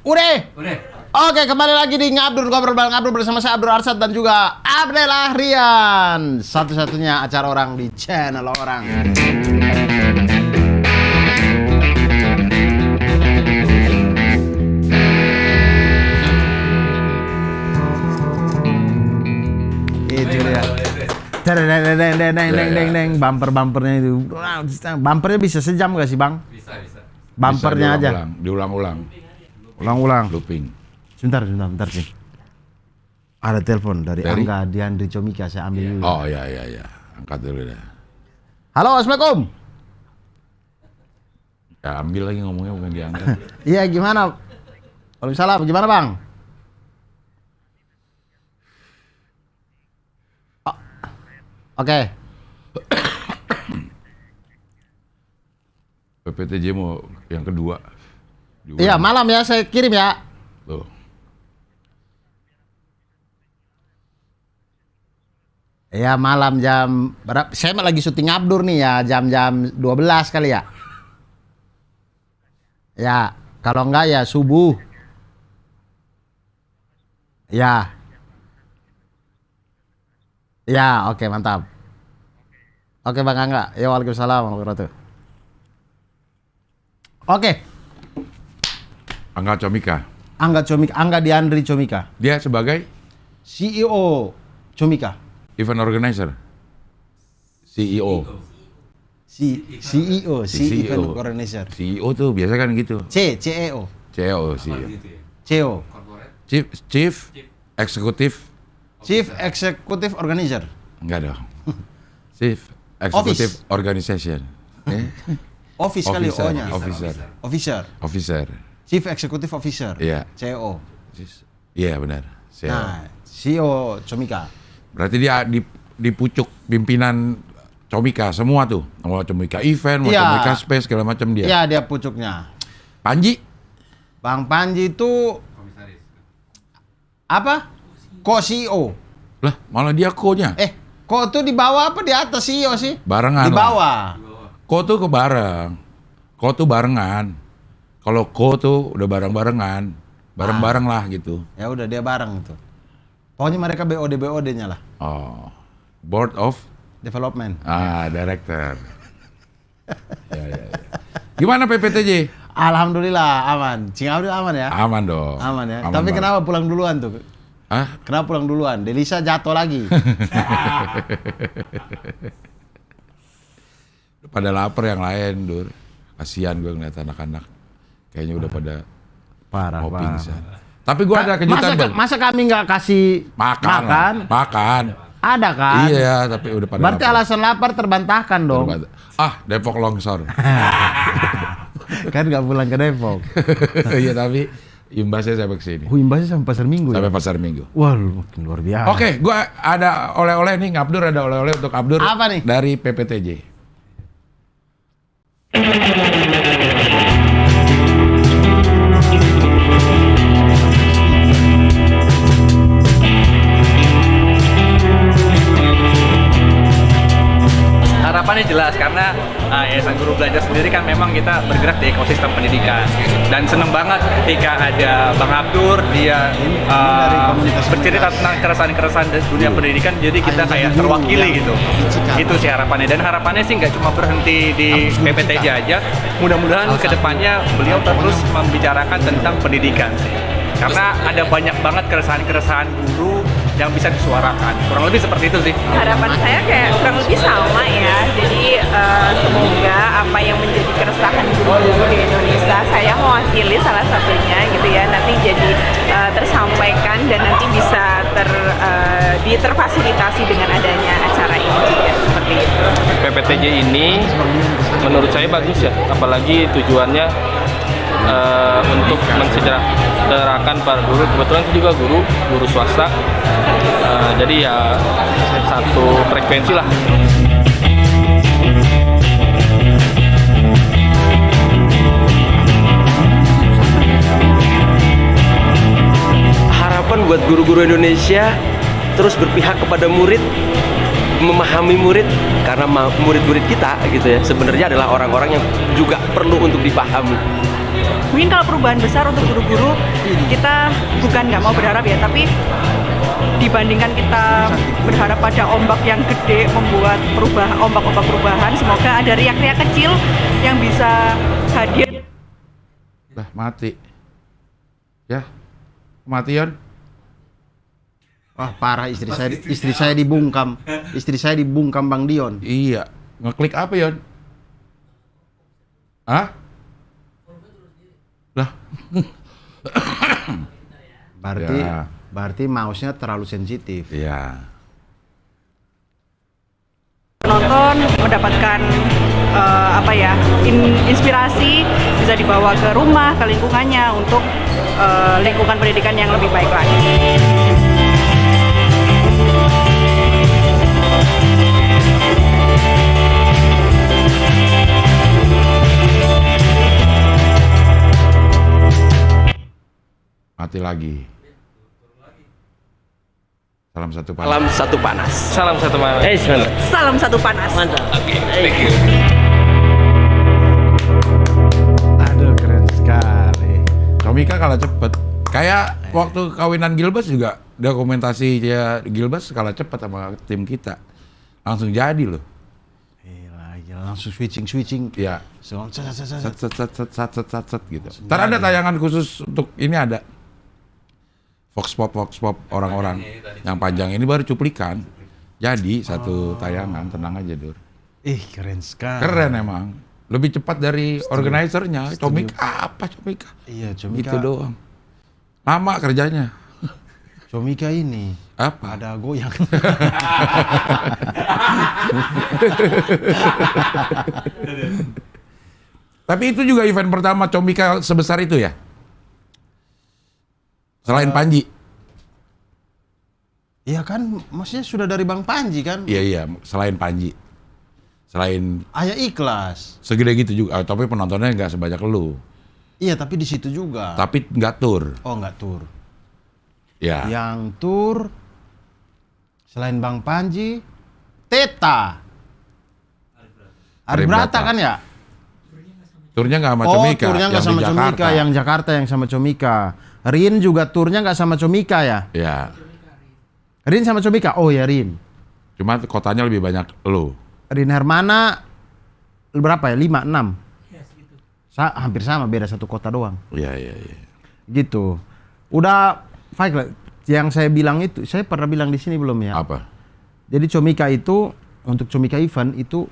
Udah. Udah. Oke, kembali lagi di Ngabdur, ngobrol bareng Abdul bersama saya Abdul Arsad dan juga Abdel Ahrian. Satu-satunya acara orang di channel orang. Itu dia. Deng, bumpernya itu. Bumpernya bisa sejam gak sih, Bang? Bisa. Bumpernya aja. Diulang-ulang. Ulang-ulang. Looping. Sebentar sih. Ada telepon dari Angga Diandri Comika, saya ambil dulu. Oh iya. Angkat dulu deh. Halo, Assalamualaikum. Ya ambil lagi ngomongnya bukan diangkat. Iya, gimana? Waalaikumsalam, gimana Bang? Oke. PPTJ mau yang kedua. Iya, malam ya, saya kirim ya. Tuh. Iya, malam jam berapa? Saya lagi syuting Abdur nih ya, jam 12 kali ya. Ya, kalau enggak ya subuh. Ya. Ya, oke, mantap. Oke, Bang Angga. Ya, waalaikumsalam warahmatullahi wabarakatuh. Oke. Angga Comika. Angga Diandri Comika. Dia sebagai CEO Comika. event organizer. CEO. CEO Event Organizer. CEO tuh biasa kan gitu. CEO. CEO CEO. CEO. Chief Executive. Chief Executive Organizer. Enggak dong. Chief Executive Organization. Office kali O-nya. Officer. Chief Executive Officer. Iya. CEO. Iya benar. CEO. Nah, CEO Comika. Berarti dia di pucuk pimpinan Comika semua tuh. Mau Comika event, mau Comika space segala macam dia. Iya, dia pucuknya. Panji? Bang Panji itu Komisaris. apa? Co-CEO. Lah, malah dia ko-nya. Ko tuh di bawah apa di atas CEO sih? Barengan. Di bawah. Ko tuh ke bareng. Ko tuh barengan. Kalau ko tuh udah bareng-barengan. Bareng-bareng lah gitu. Ya udah dia bareng tuh. Pokoknya mereka BOD-nya lah. Oh. Board of Development. Director. Ya. Gimana PPTJ? Alhamdulillah aman. Cing Abdul aman ya? Aman dong. Aman ya. Aman Tapi banget. kenapa pulang duluan tuh? Hah? Kenapa pulang duluan? Delisa jatuh lagi. Pada lapar yang lain, Dur. Kasihan gue ngeliat anak-anak. Kayaknya udah pada Parah. mau pingsan. Tapi gue ada kejutan, Bang. Masa kami nggak kasih Makan. Ada kan? Iya, tapi udah pada Berarti lapar. alasan lapar terbantahkan dong. Depok longsor. Kan nggak pulang ke Depok. Iya, tapi imbasnya sampai kesini. Imbasnya sampai pasar Minggu Sampai ya? pasar Minggu. Wah, makin luar biasa. Oke, gua ada oleh-oleh nih, Ngabdur ada oleh-oleh untuk Abdur. Apa nih? Dari PPTJ. Harapannya jelas karena Yayasan Guru Belajar sendiri kan memang kita bergerak di ekosistem pendidikan dan seneng banget ketika ada Bang Abdur dia dari komunitas bercerita tentang keresahan-keresahan dunia pendidikan, jadi kita kayak terwakili gitu. Itu sih harapannya, dan harapannya sih nggak cuma berhenti di PPTJ aja, mudah-mudahan kedepannya beliau terus membicarakan tentang pendidikan sih. Karena ada banyak banget keresahan-keresahan guru yang bisa disuarakan. Kurang lebih seperti itu sih. Harapan saya kayak kurang lebih sama ya. Jadi semoga apa yang menjadi keresahan guru-guru di Indonesia, saya mewakili salah satunya gitu ya. Nanti jadi tersampaikan dan nanti bisa terfasilitasi dengan adanya acara ini juga seperti itu. PPTJ ini menurut saya bagus ya, apalagi tujuannya untuk mensejahterakan para guru. Kebetulan saya juga guru swasta, jadi ya satu frekuensi lah. Harapan buat guru-guru Indonesia terus berpihak kepada murid, memahami murid, karena murid-murid kita gitu ya sebenarnya adalah orang-orang yang juga perlu untuk dipahami. Mungkin kalau perubahan besar untuk guru-guru kita bukan nggak mau berharap ya, tapi dibandingkan kita berharap pada ombak yang gede membuat ombak-ombak perubahan, semoga ada riak-riak kecil yang bisa hadir. Lah mati. Ya. Mati Yon. Wah parah, istri saya dibungkam. Istri saya dibungkam Bang Dion. Iya. Ngeklik apa Yon? Hah? Lah. Berarti mouse-nya terlalu sensitif. Iya. Penonton mendapatkan inspirasi, bisa dibawa ke rumah, ke lingkungannya untuk lingkungan pendidikan yang lebih baik lagi. Mati lagi. Salam satu panas. Salam satu panas. Salam satu malam. Salam satu panas. Mantap. Thank you. Aduh keren sekali. Comika kalah cepet. Kayak waktu kawinan Gilbas juga dokumentasi dia Gilbas kalah cepet sama tim kita. Langsung jadi loh. Gila, langsung switching. Iya. Set. Set gitu. Ntar ada tayangan khusus untuk ini ada. Vox pop orang-orang yang panjang ini baru cuplikan. Jadi satu tayangan, tenang aja Dur. Keren sekali. Keren emang. Lebih cepat dari organisernya. Comika apa Comika? Iya, Comika. Gitu doang. Lama kerjanya. Comika ini Apa? ada goyang. Tapi itu juga event pertama Comika sebesar itu ya? Selain Panji? Iya kan, maksudnya sudah dari Bang Panji kan? Iya, selain Panji. Selain Ayah Ikhlas. segede gitu juga, tapi penontonnya nggak sebanyak lu. Iya, tapi di situ juga. Tapi nggak tur. Oh, nggak tur. Ya. Yang tur selain Bang Panji, Teta. Arif Brata kan ya? Turnya nggak sama Comika. Turnya nggak yang sama di Comika, yang Jakarta yang sama Comika. Rin juga turnya nggak sama Comika ya? Ya. Rin sama Comika? Oh ya Rin. Cuma kotanya lebih banyak lu. Rin Hermana berapa ya? 5, 6? Hampir sama, beda satu kota doang. Iya. Gitu. Udah, Faik, yang saya bilang itu, saya pernah bilang di sini belum ya? Apa? Jadi Comika itu, untuk Comika event itu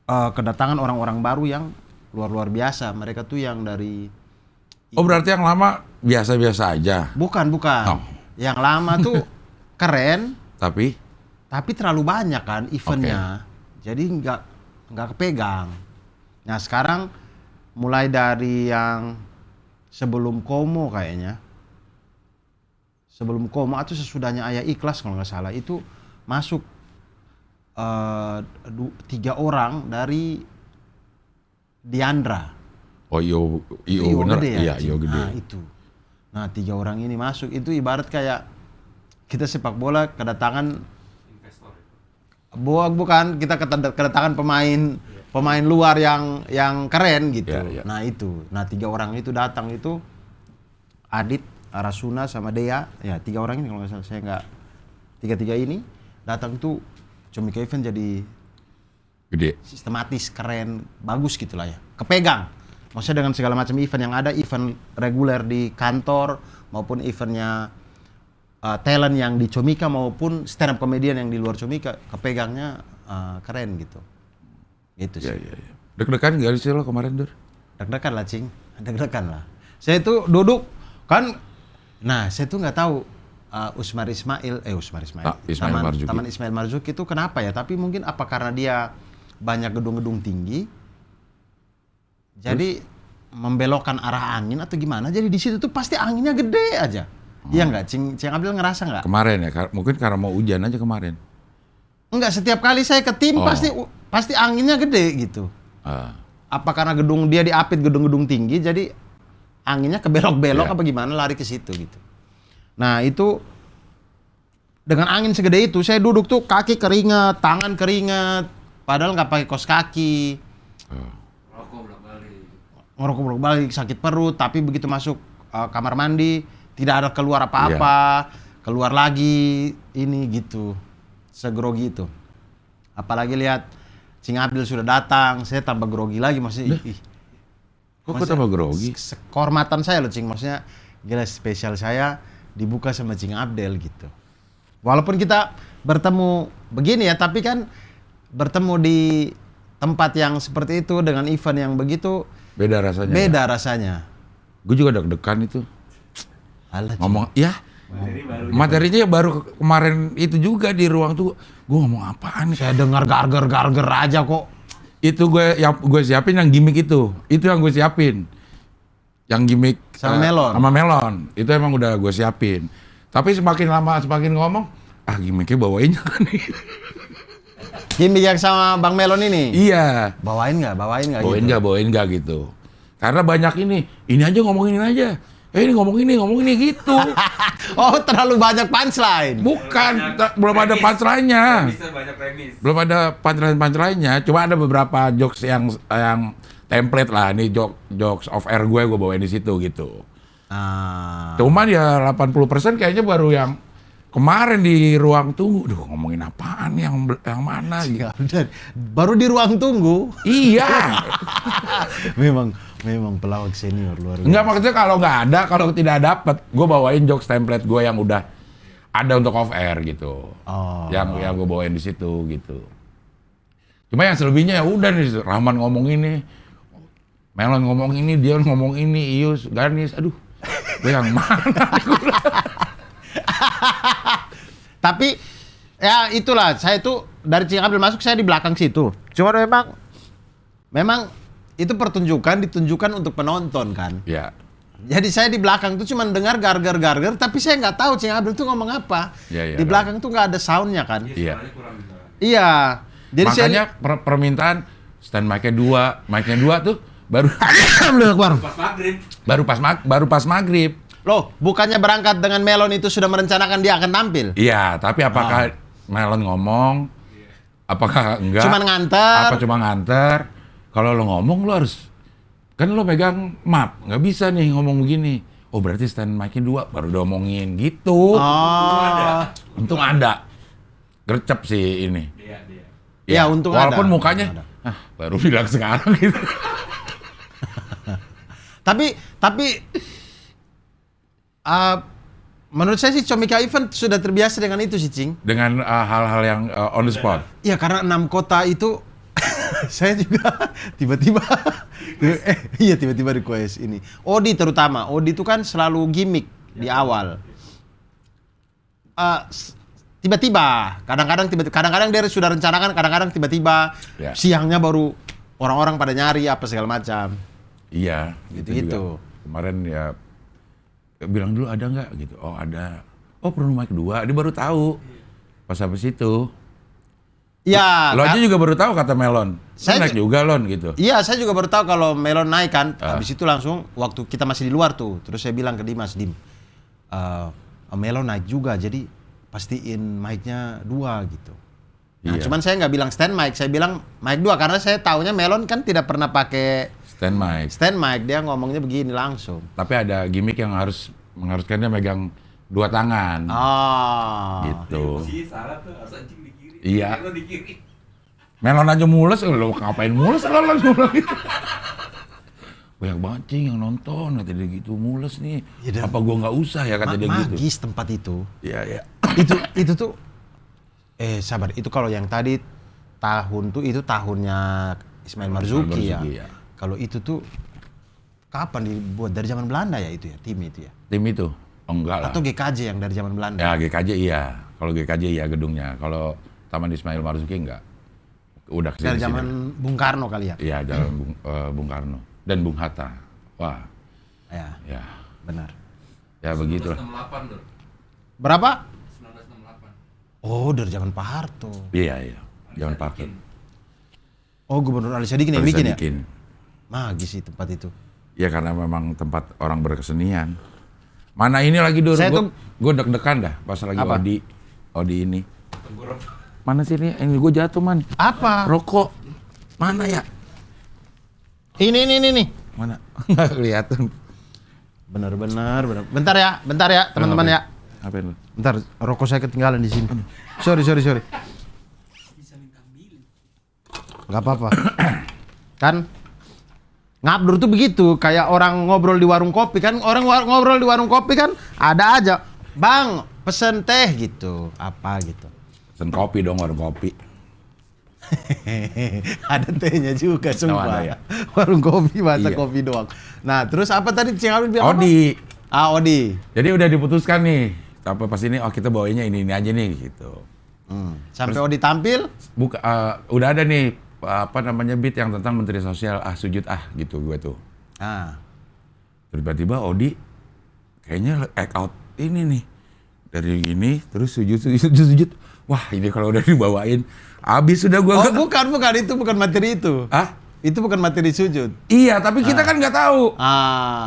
kedatangan orang-orang baru yang luar biasa. Mereka tuh yang dari... Oh berarti yang lama biasa-biasa aja? Bukan. Oh. Yang lama tuh keren, Tapi terlalu banyak kan eventnya. Jadi nggak kepegang. Nah sekarang mulai dari yang sebelum Komo kayaknya. Sebelum Komo atau sesudahnya Ayah Ikhlas kalau nggak salah, itu masuk 3 orang dari Diandra. oh Io bener? gede ya? Iya, Io gede. Nah itu. Nah 3 orang ini masuk, itu ibarat kayak kita sepak bola kedatangan bukan kita kedatangan pemain luar yang keren gitu. Iya. Nah itu. Nah 3 orang itu datang itu Adit, Arasuna sama Dea. Ya 3 orang ini kalau nggak salah, saya nggak, 3 ini datang tuh Comika event jadi Gede. sistematis, keren, bagus gitulah ya. Kepegang. Maksudnya dengan segala macam event yang ada, event reguler di kantor maupun eventnya talent yang di Comika maupun stand up comedian yang di luar Comika, kepegangnya keren gitu. Gitu sih. Iya. Deg-degan gak sih lo kemarin, Dur? Deg-degan lah, Cing. Deg-degan lah. Saya itu duduk kan, nah saya tuh nggak tahu Ismail Marzuki. Taman Ismail Marzuki itu kenapa ya? Tapi mungkin apa karena dia banyak gedung-gedung tinggi, jadi membelokkan arah angin atau gimana? Jadi di situ tuh pasti anginnya gede aja. Iya nggak? Cing Abil ngerasa nggak? Kemarin ya, mungkin karena mau hujan aja kemarin. Enggak, setiap kali saya ke tim pasti anginnya gede gitu. Apa karena gedung dia diapit gedung-gedung tinggi, jadi anginnya kebelok-belok apa gimana, lari ke situ gitu. Nah itu dengan angin segede itu, saya duduk tuh kaki keringet, tangan keringet, padahal nggak pakai kaos kaki. Ngerokok bolak-balik, sakit perut, tapi begitu masuk kamar mandi, tidak ada keluar apa-apa, keluar lagi ini gitu, segrogi itu. Apalagi lihat Cing Abdul sudah datang, saya tambah grogi lagi maksudnya. Kok tambah grogi? Kehormatan saya loh Cing, maksudnya gila spesial saya dibuka sama Cing Abdel gitu. Walaupun kita bertemu begini ya, tapi kan bertemu di tempat yang seperti itu dengan event yang begitu Beda rasanya. beda rasanya. Gue juga deg-degan itu. Alah, Ngomong, ya materinya ya baru kemarin itu juga di ruang tuh. Gue ngomong apaan nih? saya dengar garger aja kok. Itu gue siapin yang gimmick itu yang gue siapin. Yang gimmick Sama melon. Sama melon. Itu emang udah gue siapin. Tapi semakin lama semakin ngomong, gimmicknya bawainnya kan nih. Gimmick yang sama Bang Melon ini. Iya. Bawain nggak gitu. Bawain nggak gitu. Karena banyak ini aja ngomongin aja. Ini ngomong ini gitu. Oh, terlalu banyak punchline. Bukan, belum ada punchline-nya. Belum ada punchline-nya. Cuma ada beberapa jokes yang template lah. Ini jokes off air gue bawain di situ gitu. Cuman ya 80% kayaknya baru yang kemarin di ruang tunggu. Duh, ngomongin apaan yang mana gitu. Baru di ruang tunggu. Iya. Memang pelawak senior luar biasa. Enggak, maksudnya kalau tidak dapet, gue bawain jokes template gue yang udah ada untuk off air gitu. Yang gue bawain di situ gitu. Cuma yang selebihnya ya udah nih, Rahman ngomong ini, Melon ngomong ini, Dion ngomong ini, Ius, Ganis, aduh, gue yang mana? Tapi ya itulah, saya itu dari Cing Abdul masuk saya di belakang situ. Cuma memang itu ditunjukkan untuk penonton kan. Ya. Jadi saya di belakang tuh cuma dengar garger, tapi saya nggak tahu Cing Abdul tuh ngomong apa. Ya, di belakang tuh nggak ada soundnya kan. Iya. Iya. Jadi makanya permintaan stand mic-nya dua tuh baru baru pas maghrib. Loh, bukannya berangkat dengan Melon itu sudah merencanakan dia akan tampil? Iya, tapi apakah Melon ngomong? Apakah enggak? Cuman nganter? Apa cuma nganter? Kalau lo ngomong lo harus, kan lo megang map, nggak bisa nih ngomong begini. Oh berarti stand mic-nya dua, baru diomongin gitu. Untung ada. Gercep sih ini. Iya, untung walaupun ada. mukanya, baru bilang sekarang gitu. Tapi menurut saya sih Comika Event sudah terbiasa dengan itu sih, Cing. Dengan hal-hal yang on the spot. Iya, karena 6 kota itu saya juga tiba-tiba request ini. Odi terutama. Odi itu kan selalu gimmick di awal. Tiba-tiba, kadang-kadang dia sudah rencanakan, kadang-kadang tiba-tiba siangnya baru orang-orang pada nyari apa segala macam. Iya, gitu. Kemarin ya bilang dulu ada nggak gitu. Oh ada. Oh perlu mic 2, dia baru tahu pas habis itu. Iya. Lo aja juga baru tahu kata Melon. Saya naik juga Lon gitu. Iya, saya juga baru tahu kalau Melon naik kan. Habis itu langsung waktu kita masih di luar tuh. Terus saya bilang ke Dimas, Melon naik juga, jadi pastiin mic-nya 2 gitu. Nah, cuman saya nggak bilang stand mic, saya bilang mic 2 karena saya taunya Melon kan tidak pernah pakai stand mic. Dia ngomongnya begini langsung. Tapi ada gimmick yang mengharuskan dia megang 2 tangan. Gitu. Posisi salah tuh, harus anjing di kiri. Iya. Di kiri. Melon aja mules, lo ngapain mules lo gitu. Banyak banget Cing yang nonton, kata dia gitu, mules nih. Ya, apa gua nggak usah ya kata dia gitu. Magis tempat itu. Iya. itu tuh sabar, itu kalau yang tadi itu tahunnya Ismail Marzuki ya. Kalau itu tuh kapan dibuat, dari zaman Belanda ya itu ya, tim itu ya. Tim itu? Oh enggak lah. Atau GKJ yang dari zaman Belanda? Ya GKJ iya. Kalau GKJ iya gedungnya. Kalau Taman Ismail Marzuki enggak. Udah kesini. Dari zaman Bung Karno kali ya? Iya, zaman Bung Karno dan Bung Hatta. Wah. Ya. Benar. Ya begitu lah. 1968 tuh. Berapa? 1968. Oh, dari zaman Pak Harto. Iya. Zaman Pak Harto. Oh, Gubernur Ali Sadikin yang bikin ya? Magis sih tempat itu. Ya karena memang tempat orang berkesenian. Mana ini lagi dulu, gue deg-degan dah pas lagi apa? Odi ini. Mana sih ini? Ini gue jatuh man. Apa? Rokok. Mana ya? Ini. Mana? Nggak kelihatan. Benar. Bentar ya, teman-teman ya. Apa itu? Bentar, rokok saya ketinggalan di sini. Sorry. Gak apa-apa. Kan ngabdur tuh begitu, kayak orang ngobrol di warung kopi kan. Ngobrol di warung kopi kan ada aja, "Bang, pesen teh," gitu. Apa gitu. Pesen kopi dong, warung kopi. Ada tehnya juga sumpah. Ada ya? Warung kopi masa Iya. kopi doang. Nah, terus apa tadi Cing Abdul bilang? Odi. Apa? Odi. Jadi udah diputuskan nih. Sampai pas ini, kita bawainnya ini aja nih gitu. Sampai Odi tampil, Udah ada nih apa namanya beat yang tentang Menteri Sosial sujud gitu gue tuh. Tiba-tiba Odi kayaknya act out ini nih. Dari ini terus sujud. Wah, ini kalau udah dibawain habis sudah gua. bukan, itu bukan materi itu. Itu bukan materi sujud. Iya, tapi kita kan nggak tahu.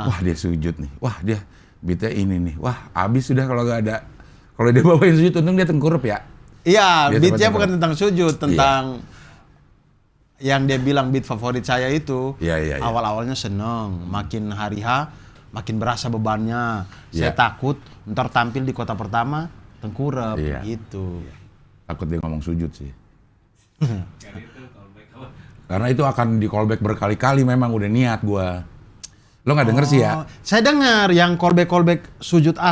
Wah, dia sujud nih. Wah, dia beatnya ini nih. Wah, habis sudah kalau nggak ada. Kalau dia bawain sujud, untung dia tengkurap ya. Iya, Dia beatnya tengkurap. bukan tentang sujud, tentang yang dia bilang beat favorit saya itu. Iya. Awal-awalnya seneng, makin hari makin berasa bebannya. Saya Iya. takut ntar tampil di kota pertama tengkurap gitu. Takut dia ngomong sujud sih. Karena itu akan di callback berkali-kali, memang udah niat gua. Lo nggak denger sih ya? Saya dengar yang callback sujud A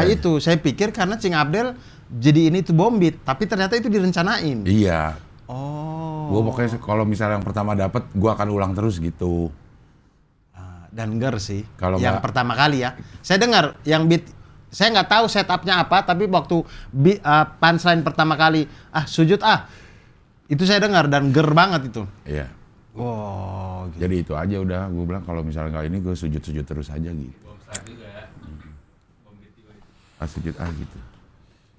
itu. Saya pikir karena Cing Abdel jadi ini tuh bombit, tapi ternyata itu direncanain. Iya. Oh. Gua pokoknya kalau misalnya yang pertama dapat, gua akan ulang terus gitu. Dan ger sih. Kalau yang nggak- pertama kali ya. Saya dengar yang beat, saya nggak tahu setupnya apa, tapi waktu punchline pertama kali, sujud itu saya dengar dan ger banget itu. Iya. Wow. Gitu. Jadi itu aja udah, gue bilang kalau misalnya nggak ini gue sujud terus aja gitu. Sujud gitu.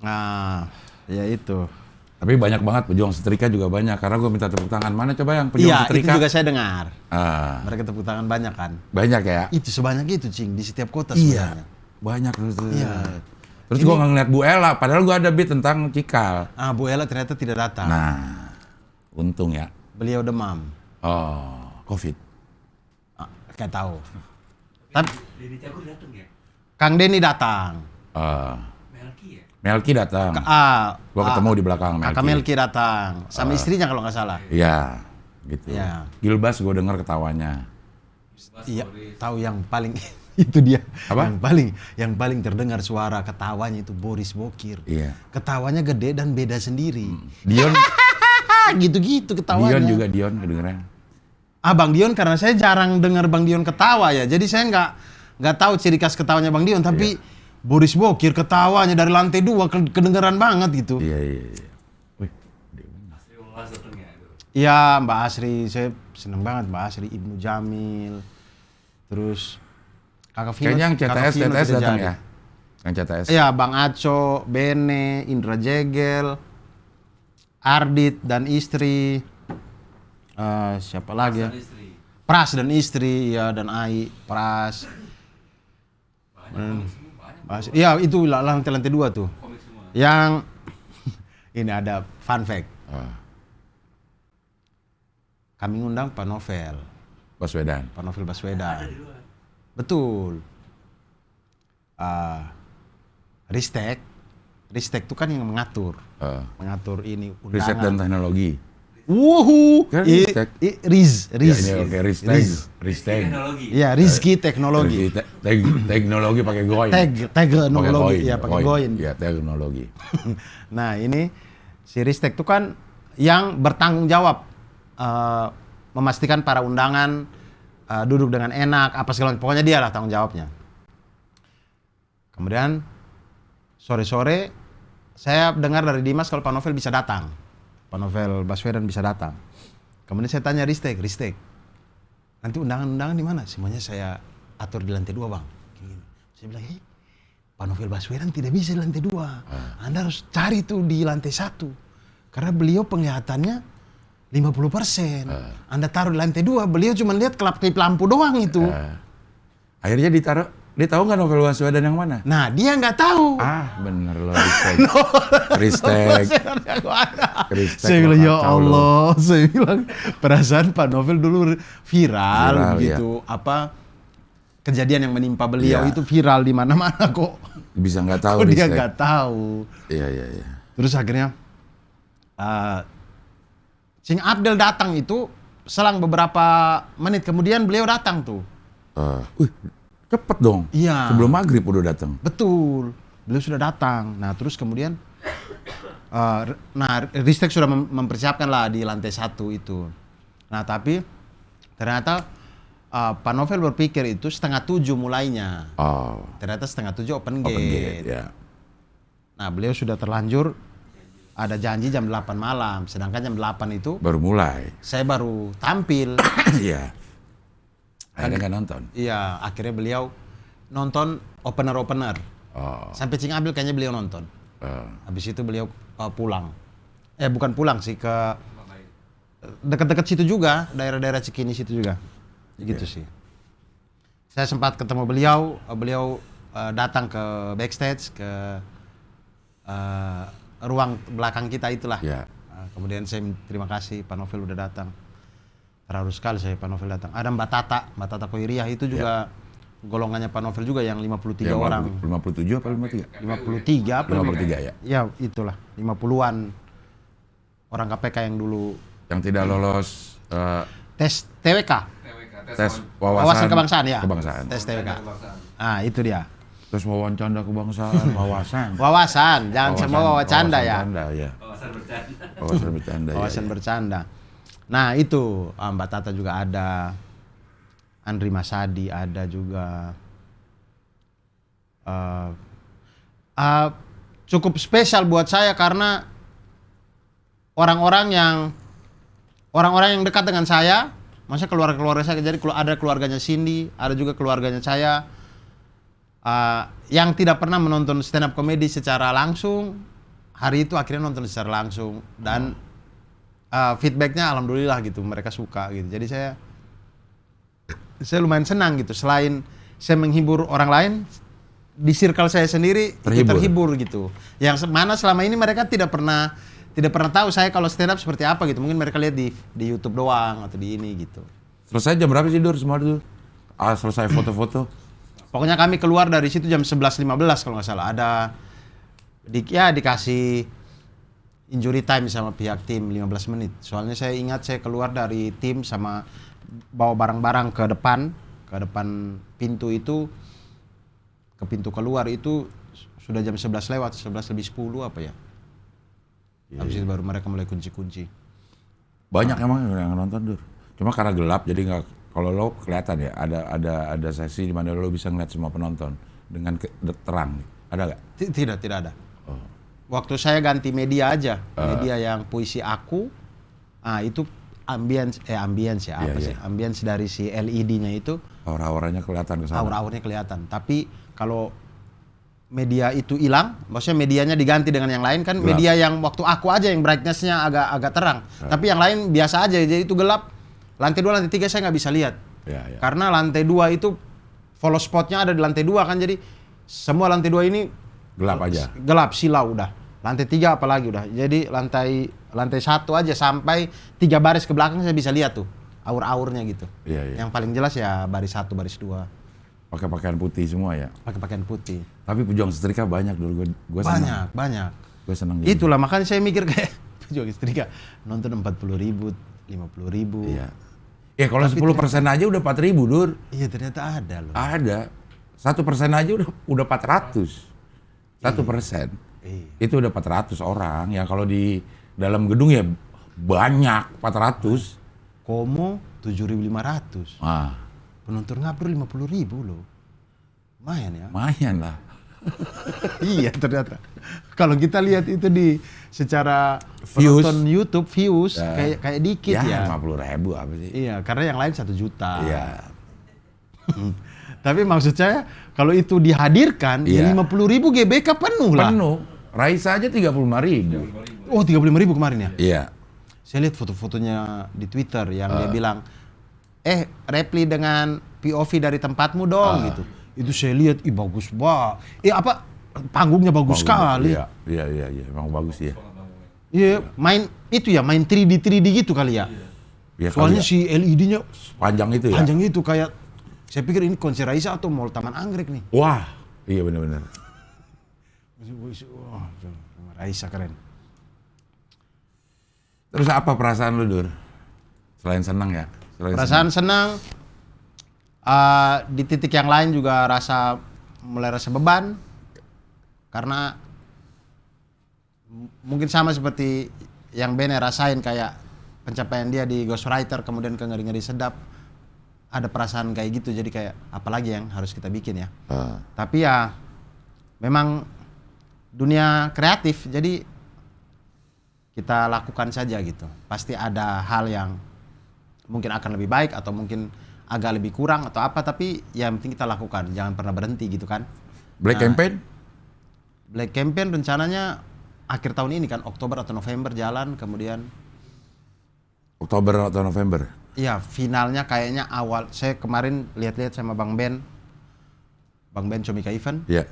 Nah, ya itu. Tapi banyak banget pejuang setrika juga banyak, karena gue minta tepuk tangan. Mana coba yang pejuang Iya, itu setrika? juga saya dengar. Ah, Mereka tepuk tangan banyak kan. banyak ya? Itu sebanyak itu, Cing, di setiap kota Iya, sebenarnya. banyak terus. Iya. Terus gue nggak ngeliat Bu Ella, padahal gue ada beat tentang Cikal. Bu Ella ternyata tidak datang. Nah, untung ya. Beliau demam. Oh, COVID. Kayak tahu. Tapi Kang Denny datang. Melki datang. Gua ketemu di belakang Melki. Kakak Melki datang sama istrinya kalau nggak salah. Iya, gitu. Iya. Gilbas gue dengar ketawanya. Iya, tahu yang paling itu dia. Apa? Yang paling terdengar suara ketawanya itu Boris Bokir. Iya. Ketawanya gede dan beda sendiri. Dion, Gitu-gitu ketawanya. Dion kedengeran. Bang Dion, karena saya jarang dengar Bang Dion ketawa ya. Jadi saya nggak tahu ciri khas ketawanya Bang Dion, tapi Boris Bokir ketawanya dari lantai 2 kedengeran banget gitu. Iya. Wih, Iya, Mbak Asri, saya seneng banget Mbak Asri, Ibnu Jamil, terus Kakak Vino. kayaknya yang Kakak Vino CTS tidak datang jadi. ya? Yang CTS. Iya, Bang Aco, Bene, Indra Jegel, Ardit dan istri, siapa lagi ya? Pras dan istri, ya, dan Ai, Pras. Iya, itu lantai 2 tuh. Yang ini ada fun fact. Kami ngundang Pak Novel Baswedan. Betul. Ristek itu kan yang mengatur ini undangan. Riset dan teknologi. Wuhu. Kan Ristek. Riz. Ya, ini oke, Ristek. Iya, Rizki Teknologi. Teknologi pakai goin. Teknologi, ya pakai goin. Iya, teknologi. Nah, ini si Ristek itu kan yang bertanggung jawab memastikan para undangan duduk dengan enak, apa segala, pokoknya dia lah tanggung jawabnya. Kemudian sore-sore saya dengar dari Dimas kalau Pak Novel bisa datang. Pak Novel Baswedan bisa datang. Kemudian saya tanya Ristek, nanti undangan-undangan di mana? Semuanya saya atur di lantai 2, Bang. Gini. Saya bilang, Pak Novel Baswedan tidak bisa di lantai 2. Anda harus cari tuh di lantai 1. Karena beliau penglihatannya 50%. Anda taruh di lantai 2, beliau cuma lihat kelap-kelip lampu doang itu. Akhirnya ditaruh, dia tahu nggak Novel Baswedan yang mana? Nah, dia nggak tahu. Bener loh, Ristek. Saya bilang, ya Allah. Saya bilang, perasaan Pak Novel dulu viral Viral, gitu. kejadian yang menimpa beliau Iya. itu viral di mana-mana kok. Bisa nggak tahu Kok dia Ristek. nggak tahu. Iya. Terus akhirnya Cing Abdel datang itu selang beberapa menit kemudian beliau datang tuh. Cepet dong. Iya. Sebelum maghrib udah datang. Betul, beliau sudah datang. Nah terus kemudian, Ristek sudah mempersiapkan lah di lantai 1 itu. Nah tapi ternyata Pak Novel berpikir itu 6:30 mulainya. Ternyata 6:30 open gate. Open gate, ya. Nah beliau sudah terlanjur ada janji jam 8 malam, sedangkan jam 8 itu Baru mulai. saya baru tampil. Iya. Akhirnya nggak nonton. Iya, akhirnya beliau nonton opener. Sampai Cing Abdel kayaknya beliau nonton. Habis itu beliau pulang. Bukan pulang sih, ke dekat-dekat situ juga, daerah-daerah Cikini situ juga. Gitu sih. Saya sempat ketemu beliau datang ke backstage, ke ruang belakang kita itulah. Ya. Kemudian saya terima kasih Pak Novel udah datang. Terharu sekali saya Pak Novel datang. Ada Mbak Tata Koiriah itu juga golongannya Pak Novel juga yang 53 orang. 57 apa 53? 53 apa? 53 ya. Ya itulah 50-an orang KPK yang dulu Yang tidak lolos tes TWK. tes Wawasan kebangsaan ya. Kebangsaan. Tes TWK. Ah itu dia. Terus wawancara kebangsaan, wawasan. Wawasan, jangan semua wawacanda ya. Ya. Wawasan bercanda. Wawasan bercanda. Nah itu Mbak Tata juga ada, Andri Masadi ada juga. Cukup spesial buat saya karena orang-orang yang dekat dengan saya, maksudnya keluarga saya. Jadi ada keluarganya Cindy, ada juga keluarganya saya. Yang tidak pernah menonton stand up comedy secara langsung, hari itu akhirnya nonton secara langsung dan feedbacknya alhamdulillah gitu, mereka suka gitu. Jadi saya lumayan senang gitu. Selain saya menghibur orang lain, di circle saya sendiri terhibur gitu. Yang mana selama ini mereka tidak pernah tahu saya kalau stand up seperti apa gitu. Mungkin mereka lihat di YouTube doang atau di ini gitu. Selesai jam berapa sih Dur semua itu? Selesai foto-foto. Pokoknya kami keluar dari situ jam 11.15 kalau nggak salah. Ada dikasih injury time sama pihak tim 15 menit. Soalnya saya ingat saya keluar dari tim sama bawa barang-barang ke depan pintu itu, ke pintu keluar itu sudah jam 11 lewat, 11 lebih 10 apa ya. Habis itu baru mereka mulai kunci-kunci. Banyak emang yang nonton Dur. Cuma karena gelap jadi nggak. Kalau lo kelihatan ya, ada sesi di mana lo bisa ngeliat semua penonton dengan terang. Ada nggak? Tidak ada. Waktu saya ganti media aja, media yang puisi aku, itu ambience ya apa sih? Ambience dari si LED-nya itu. Aura-auranya kelihatan ke sana. Aura-auranya kelihatan. Tapi kalau media itu hilang, maksudnya medianya diganti dengan yang lain kan, gelap. Media yang waktu aku aja yang brightness-nya agak terang. Tapi yang lain biasa aja, jadi itu gelap. Lantai 2, lantai 3 saya nggak bisa lihat. Karena lantai 2 itu follow spotnya ada di lantai 2 kan, jadi semua lantai 2 ini gelap aja. Gelap, silau udah. Lantai 3 apalagi udah. Jadi lantai 1 aja sampai 3 baris ke belakang saya bisa lihat tuh aur-aurnya gitu. Yang paling jelas ya baris 1, baris 2. Pakai pakaian putih semua ya? Pakai pakaian putih. Tapi pejuang setrika banyak dulu, gue senang. Banyak. Gue senang. Itulah makanya saya mikir kayak pejuang setrika nonton 40.000, 50.000. Iya. Ya kalau 10% aja udah 4.000 Dur. Iya ternyata ada loh. Ada. 1% aja udah 400. 1%. Itu udah 400 orang. Yang kalau di dalam gedung ya banyak 400. Komo 7.500. Penonton Ngabur 50.000 loh. Lumayan ya. Lumayan lah. Iya ternyata. Kalau kita lihat itu di secara views. Penonton YouTube views kayak dikit ya. 50.000 apa sih? Iya, karena yang lain 1 juta. Iya. Tapi maksud saya kalau itu dihadirkan ya 50.000 GBK penuh lah. Penuh. Raisa aja 35.000. Oh 35.000 kemarin ya? Iya. Saya lihat foto-fotonya di Twitter yang dia bilang, repli dengan POV dari tempatmu dong gitu. Itu saya lihat, bagus banget. Panggungnya bagus sekali. Iya, emang bagus ya. Iya, main 3D gitu kali ya. Ya soalnya si LED-nya panjang itu ya. Panjang itu kayak Saya pikir ini konser Raisa atau Mall Taman Anggrek nih. Wah, iya benar-benar. Wah, Raisa keren. Terus apa perasaan lu, Dur? Selain senang ya? Perasaan senang. Di titik yang lain juga mulai rasa beban. Karena mungkin sama seperti yang Bene rasain, kayak pencapaian dia di Ghostwriter, kemudian ke Ngeri-Ngeri Sedap. Ada perasaan kayak gitu, jadi kayak apalagi yang harus kita bikin ya. Tapi ya memang dunia kreatif, jadi kita lakukan saja gitu. Pasti ada hal yang mungkin akan lebih baik atau mungkin agak lebih kurang atau apa, tapi yang penting kita lakukan, jangan pernah berhenti gitu kan. Black Campaign? Black Campaign rencananya akhir tahun ini kan, Oktober atau November jalan, kemudian Oktober atau November? Iya, finalnya kayaknya awal. Saya kemarin lihat-lihat sama Bang Ben Comika Event. Iya.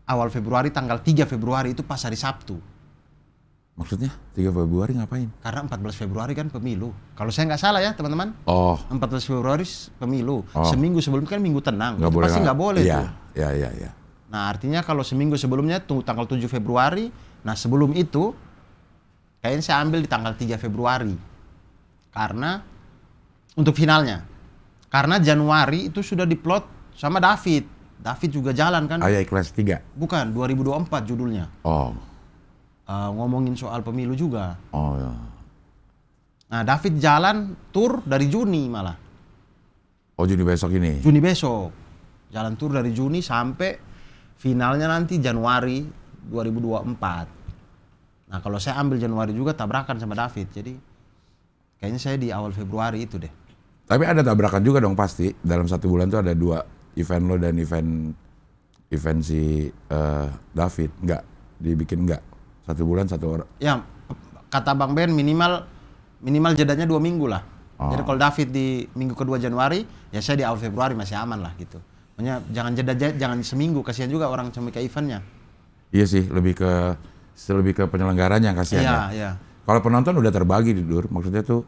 Awal Februari, tanggal 3 Februari itu pas hari Sabtu. Maksudnya 3 Februari ngapain? Karena 14 Februari kan pemilu. Kalau saya nggak salah ya teman-teman. Oh. 14 Februari pemilu. Oh. Seminggu sebelum kan minggu tenang. Nggak Itu boleh, pasti nggak boleh tuh. Iya. Nah artinya kalau seminggu sebelumnya tunggu tanggal 7 Februari. Nah sebelum itu kayaknya saya ambil di tanggal 3 Februari. Karena untuk finalnya. Karena Januari itu sudah diplot sama David. David juga jalan kan? Ayah kelas 3? Bukan, 2024 judulnya. Oh. Ngomongin soal pemilu juga. Oh ya. Nah David jalan tur dari Juni malah. Oh Juni besok ini? Juni besok. Jalan tur dari Juni sampai finalnya nanti Januari 2024. Nah kalau saya ambil Januari juga tabrakan sama David. Jadi kayaknya saya di awal Februari itu deh. Tapi ada tabrakan juga dong pasti. Dalam 1 bulan tuh ada 2 event lo dan event si David. Enggak, dibikin enggak. 1 bulan 1 orang. Ya, kata Bang Ben minimal jedanya 2 minggu lah. Oh. Jadi kalau David di minggu kedua Januari, ya saya di awal Februari masih aman lah gitu. Makanya jangan seminggu, kasihan juga orang Comika Eventnya. Iya sih, lebih ke penyelenggaranya kasihan ya. Iya. Kalau penonton udah terbagi di Dur, maksudnya tuh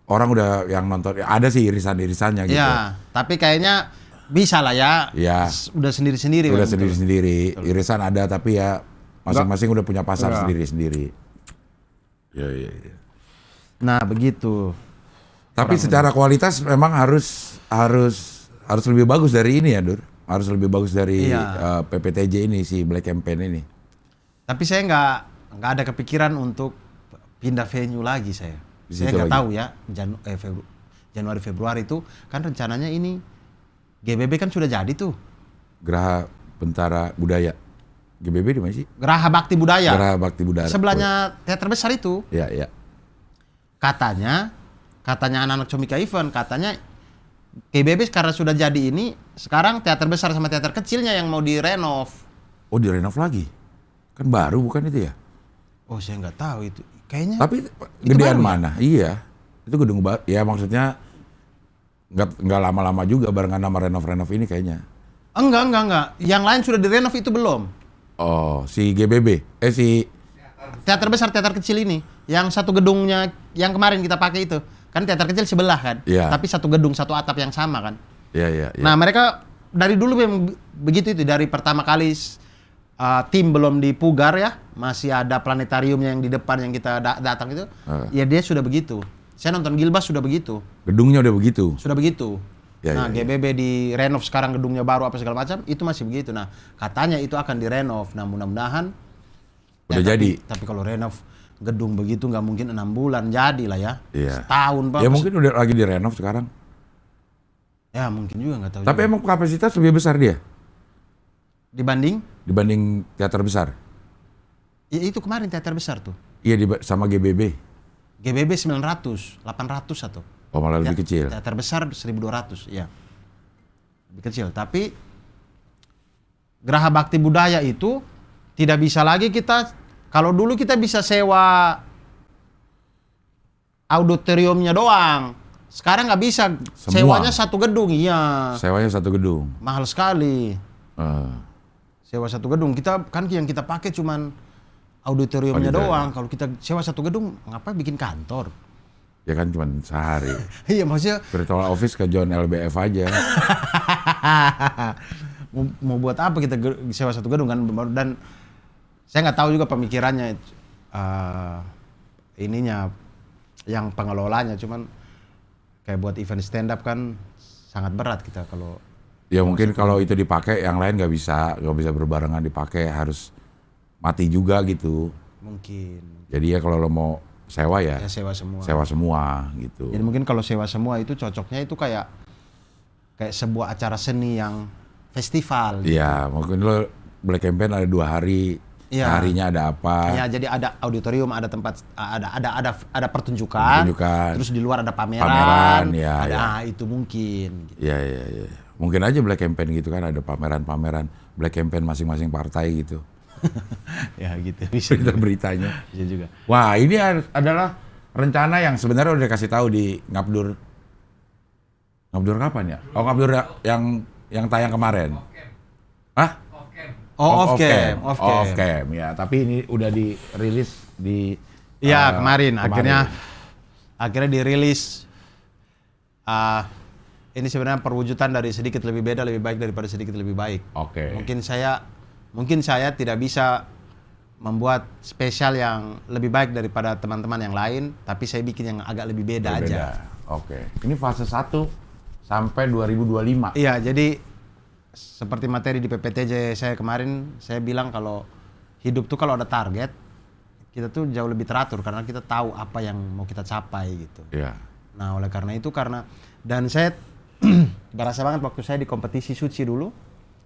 orang udah yang nonton, ya ada sih irisan-irisannya gitu. Iya, tapi kayaknya bisa lah ya. Iya. Udah sendiri-sendiri. Udah kan, sendiri-sendiri. Betul. Irisan ada tapi ya masing-masing udah punya pasar sendiri-sendiri. Iya. Nah, begitu. Tapi secara kualitas memang harus lebih bagus dari ini ya, Dur. Harus lebih bagus dari PPTJ ini, si Black Campaign ini. Tapi saya nggak ada kepikiran untuk pindah venue lagi saya. Saya nggak tahu ya, Januari Februari itu kan rencananya ini GBB kan sudah jadi tuh. Geraha Bentara Budaya. GBB di mana sih? Geraha Bakti Budaya. Geraha Bakti Budaya. Sebelahnya teater besar itu. Iya. Katanya anak-anak Comika Event, katanya GBB karena sudah jadi ini, sekarang teater besar sama teater kecilnya yang mau direnov. Oh, direnov lagi? Kan baru bukan itu ya? Oh, saya nggak tahu itu. Kayaknya. Tapi gedean mana? Iya. Itu gedung baru. Ya maksudnya nggak lama-lama juga barengan sama renov ini kayaknya. Enggak. Yang lain sudah direnov, itu belum. Oh, si GBB. Si Teater besar, teater kecil ini. Yang satu gedungnya yang kemarin kita pakai itu. Kan teater kecil sebelah kan. Iya. Tapi satu gedung, satu atap yang sama kan. Iya. Nah, mereka dari dulu memang begitu itu. Dari pertama kali tim belum dipugar ya. Masih ada planetariumnya yang di depan yang kita datang itu. Ya dia sudah begitu. Saya nonton Gilbas sudah begitu. Gedungnya udah begitu? Sudah begitu. Ya. GBB di renov sekarang, gedungnya baru apa segala macam, itu masih begitu. Nah, katanya itu akan direnov. Nah, mudah-mudahan udah jadi. Tapi kalau renov gedung begitu nggak mungkin 6 bulan jadi lah ya. Iya. Setahun, Pak. Ya mungkin udah lagi direnov sekarang. Ya mungkin juga, nggak tahu. Tapi juga. emang kapasitas lebih besar dia dibanding teater besar. Ya, itu kemarin teater besar tuh. Iya, sama GBB. GBB 900, 800 atau. Oh, malah lebih kecil. Teater besar 1.200, ya. Lebih kecil. Tapi Geraha Bakti Budaya itu tidak bisa lagi kita. Kalau dulu kita bisa sewa auditoriumnya doang. Sekarang nggak bisa. Semua. Sewanya satu gedung, iya. Sewanya satu gedung. Mahal sekali. Sewa satu gedung. Kita kan yang kita pakai cuman auditoriumnya doang. Kalau kita sewa satu gedung, ngapain bikin kantor? Ya kan cuma sehari. Iya maksudnya Virtual office ke John LBF aja. mau buat apa kita sewa satu gedung kan, dan saya nggak tahu juga pemikirannya ininya yang pengelolanya, cuman kayak buat event stand up kan sangat berat kita kalau Ya mungkin kalau itu dipakai yang lain nggak bisa berbarengan dipakai, harus mati juga gitu. mungkin Jadi ya kalau lo mau sewa ya, sewa semua. sewa semua gitu. Jadi mungkin kalau sewa semua itu cocoknya itu kayak sebuah acara seni yang festival. Iya, mungkin lo Black Campaign ada 2 hari. Iya. Harinya ada apa? Ya, jadi ada auditorium, ada tempat, ada pertunjukan, terus di luar ada pameran, ya, ada ya. itu mungkin. Gitu. Iya. Mungkin aja Black Campaign gitu kan, ada pameran Black Campaign masing-masing partai gitu. Ya gitu bisa. Beritanya. Bisa juga. Wah, ini adalah rencana yang sebenarnya udah dikasih tahu di Ngabdur. Ngabdur kapan ya? Oh, Ngabdur yang tayang kemarin. Hah? Off cam. Ya, tapi ini udah dirilis di kemarin. Akhirnya dirilis. Ini sebenarnya perwujudan dari sedikit lebih beda, lebih baik daripada sedikit lebih baik. Oke. Mungkin saya tidak bisa membuat spesial yang lebih baik daripada teman-teman yang lain, tapi saya bikin yang agak lebih beda aja. Oke. Ini fase 1 sampai 2025. Iya, jadi seperti materi di PPTJ saya kemarin, saya bilang kalau hidup tuh kalau ada target, kita tuh jauh lebih teratur karena kita tahu apa yang mau kita capai gitu. Iya. Nah, oleh karena itu dan saya berasa banget waktu saya di kompetisi suci dulu,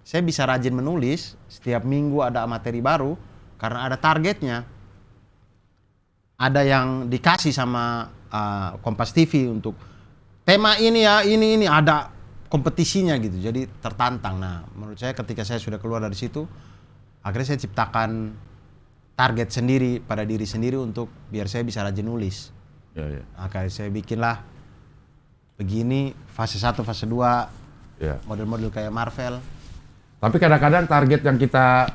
saya bisa rajin menulis, setiap minggu ada materi baru karena ada targetnya. Ada yang dikasih sama Kompas TV untuk tema ini ya, ini ada kompetisinya gitu. Jadi tertantang. Nah, menurut saya ketika saya sudah keluar dari situ, akhirnya saya ciptakan target sendiri pada diri sendiri untuk biar saya bisa rajin nulis. Iya. Nah, kayak saya bikinlah begini fase 1, fase 2, model-model kayak Marvel. Tapi kadang-kadang target yang kita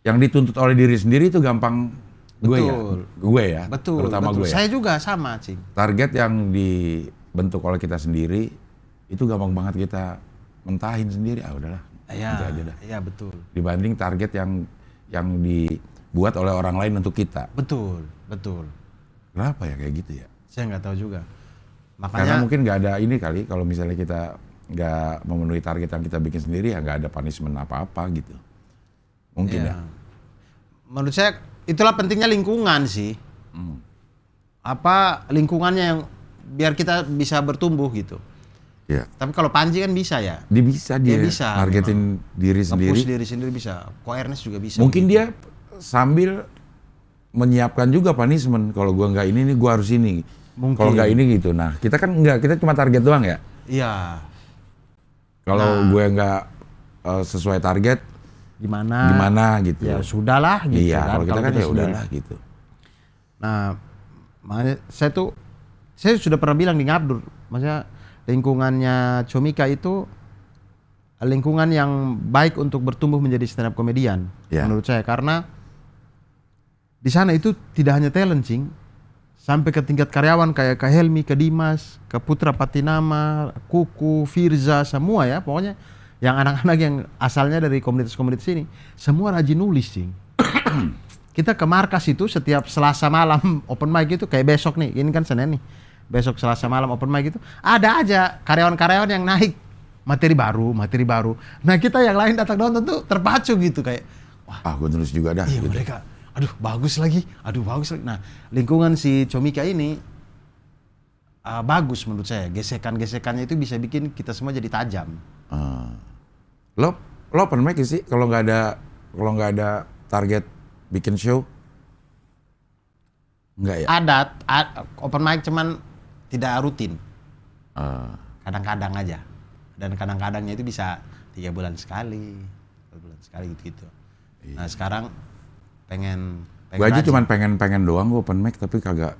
yang dituntut oleh diri sendiri itu gampang. Gue ya, terutama gue. Saya juga sama, Cing. Target yang dibentuk oleh kita sendiri itu gampang banget kita mentahin sendiri. Udahlah. Nanti aja dah. Iya, betul. Dibanding target yang dibuat oleh orang lain untuk kita. Betul. Kenapa ya kayak gitu ya? Saya nggak tahu juga. Karena mungkin nggak ada ini kali, kalau misalnya kita nggak memenuhi target yang kita bikin sendiri ya nggak ada punishment apa-apa gitu. Mungkin ya. Menurut saya itulah pentingnya lingkungan sih. Lingkungannya yang biar kita bisa bertumbuh gitu. Iya. Tapi kalau Panji kan bisa ya. Dia bisa targetin diri sendiri. Nge-push diri sendiri bisa. Ko Ernest juga bisa. Mungkin dia sambil menyiapkan juga punishment. Kalau gua nggak ini nih gua harus ini. Kalau nggak ini gitu. Nah, kita kan nggak, kita cuma target doang ya. Iya. Kalau gue nggak sesuai target, gimana gitu. Ya sudahlah gitu. Iya, kan. kalau kita kan ya udahlah gitu. Nah, makanya saya sudah pernah bilang di Ngabdur, maksudnya lingkungannya Comika itu lingkungan yang baik untuk bertumbuh menjadi stand up komedian menurut saya, karena di sana itu tidak hanya talent, Cing, sampai ke tingkat karyawan kayak Kak Helmi, ke Dimas, ke Putra Patinama, Kuku, Firza, semua ya, pokoknya yang anak-anak yang asalnya dari komunitas-komunitas ini semua rajin nulis, Cing. Kita ke markas itu setiap Selasa malam open mic itu, kayak besok nih, ini kan Senin nih, besok Selasa malam open mic itu ada aja karyawan-karyawan yang naik materi baru. Nah, kita yang lain datang nonton tuh terpacu gitu, kayak wah, gue nulis juga dah. Iya, gitu. Mereka aduh bagus lagi. Nah, lingkungan si Comika ini bagus menurut saya. Gesekan-gesekannya itu bisa bikin kita semua jadi tajam. Lo open mic sih kalau nggak ada target bikin show? Enggak ya? Ada open mic, cuman tidak rutin. Kadang-kadang aja. Dan kadang-kadangnya itu bisa 3 bulan sekali, 4 bulan sekali gitu. Iya. Nah, sekarang pengen gue aja rajin. cuman pengen doang gue open mic, tapi kagak.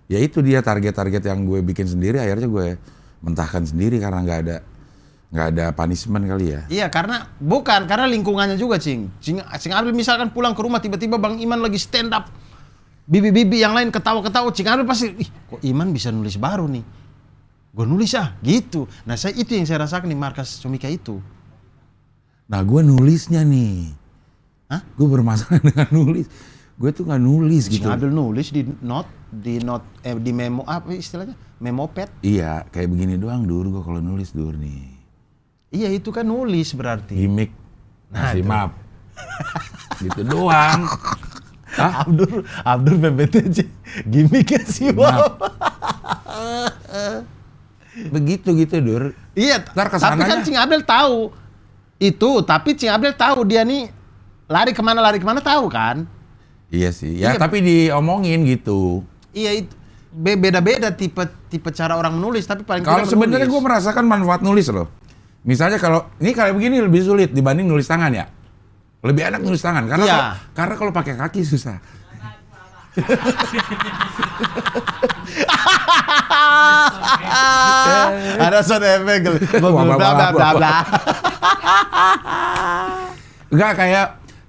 Ya itu dia target-target yang gue bikin sendiri, akhirnya gue mentahkan sendiri karena nggak nggak ada punishment kali ya. Iya, karena lingkungannya juga, Cing. Cing Abdul misalkan pulang ke rumah tiba-tiba Bang Iman lagi stand up. Bibi-bibi yang lain ketawa-ketawa, Cing Abdul pasti, ih kok Iman bisa nulis baru nih. Gue nulis gitu. Nah, itu yang saya rasakan di markas Comika itu. Nah, gue nulisnya nih. Hah? Gue bermasalah dengan nulis. Gue tuh nggak nulis gitu. Cing Abdul nulis di memo apa istilahnya? Memo pad. Iya, kayak begini doang Dur, gue kalau nulis Dur nih. Iya, itu kan nulis berarti. Gimik, ngasih itu. map. Gitu doang. Hah? Abdur PPTJ gimmick ya sih, Map. Begitu gitu Dur. Iya, Ntar tapi kesananya- kan Cing Abdul tahu itu, tapi Cing Abdul tahu dia nih lari kemana tahu kan? Iya sih, ya Iya. tapi diomongin gitu. Iya, itu beda-beda tipe cara orang menulis, tapi paling Kalau tidak sebenarnya gue menulis. merasakan manfaat nulis loh. Misalnya kalau ini kayak begini lebih sulit dibanding nulis tangan ya. Lebih enak nulis tangan karena Iya. karena kalau pakai kaki susah. Ada sound effect, bla bla bla bla. Enggak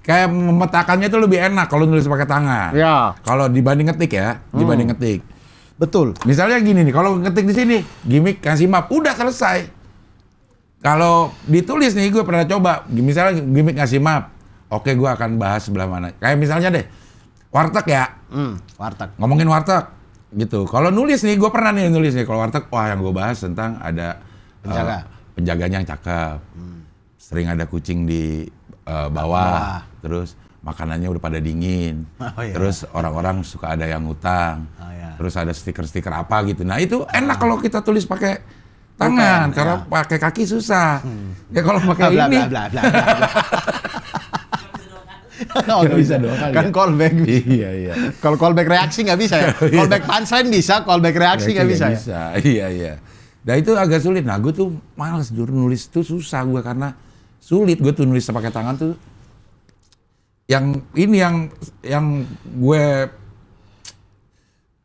kayak memetakannya itu lebih enak kalau nulis pakai tangan. Ya. Kalau dibanding ngetik ya, dibanding ngetik. Betul. Misalnya gini nih, kalau ngetik di sini, gimik kasih map, udah selesai. Kalau ditulis nih, gue pernah coba, misalnya gimik ngasih map, oke gue akan bahas sebelah mana. Kayak misalnya deh, warteg ya, Warteg. ngomongin warteg, gitu. Kalau nulis nih, gue pernah nih nulis nih, kalau warteg, wah yang gue bahas tentang ada Penjaga. penjaganya yang cakep, sering ada kucing di bawah, terus makanannya udah pada dingin, Oh, iya. terus orang-orang suka ada yang ngutang, Oh, iya. terus ada stiker-stiker apa gitu. Nah itu enak kalau kita tulis pakai tangan, Bukan, kalau ya. pakai kaki susah. Ya kalau pakai Bla ini, bla bla bla bla. Oh, nggak bisa dong. kali Kan ya. callback. iya iya. Kalau callback reaksi nggak bisa ya. Callback punchline bisa, callback reaksi nggak bisa ya. Iya iya. Nah itu agak sulit. Nah gue tuh malas Dur, nulis tuh susah gue karena sulit gue tuh nulis pakai tangan tuh. Yang ini yang gue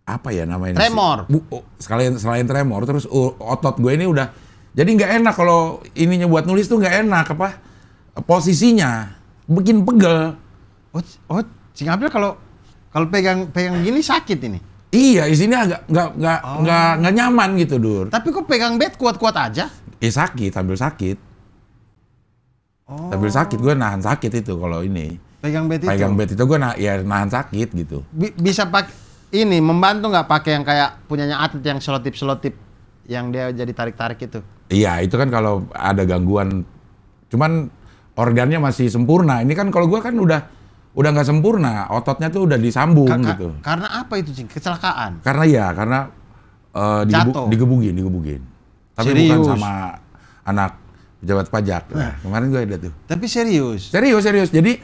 apa ya namanya? Tremor. Selain tremor, terus otot gue ini udah jadi nggak enak kalau ininya buat nulis tuh nggak enak apa posisinya bikin pegel. Oh, Cing Abdul kalau pegang gini sakit ini. Iya, isinya agak nggak nyaman gitu Dur. Tapi kok pegang bed kuat-kuat aja? Sakit, sambil sakit. Sambil sakit, gue nahan sakit itu kalau ini. Pegang bed itu. Pegang bed itu gue nahan sakit gitu. Bisa pakai ini membantu nggak pakai yang kayak punyanya atlet yang selotip yang dia jadi tarik-tarik itu? Iya, itu kan kalau ada gangguan. Cuman organnya masih sempurna. Ini kan kalau gue kan udah nggak sempurna, ototnya tuh udah disambung gitu. Karena apa itu, Cing? Kecelakaan? Karena Jatuh. digebugin. Tapi Serius? bukan sama anak pejabat pajak. Nah, kemarin gue ada tuh. Tapi serius? Serius. Jadi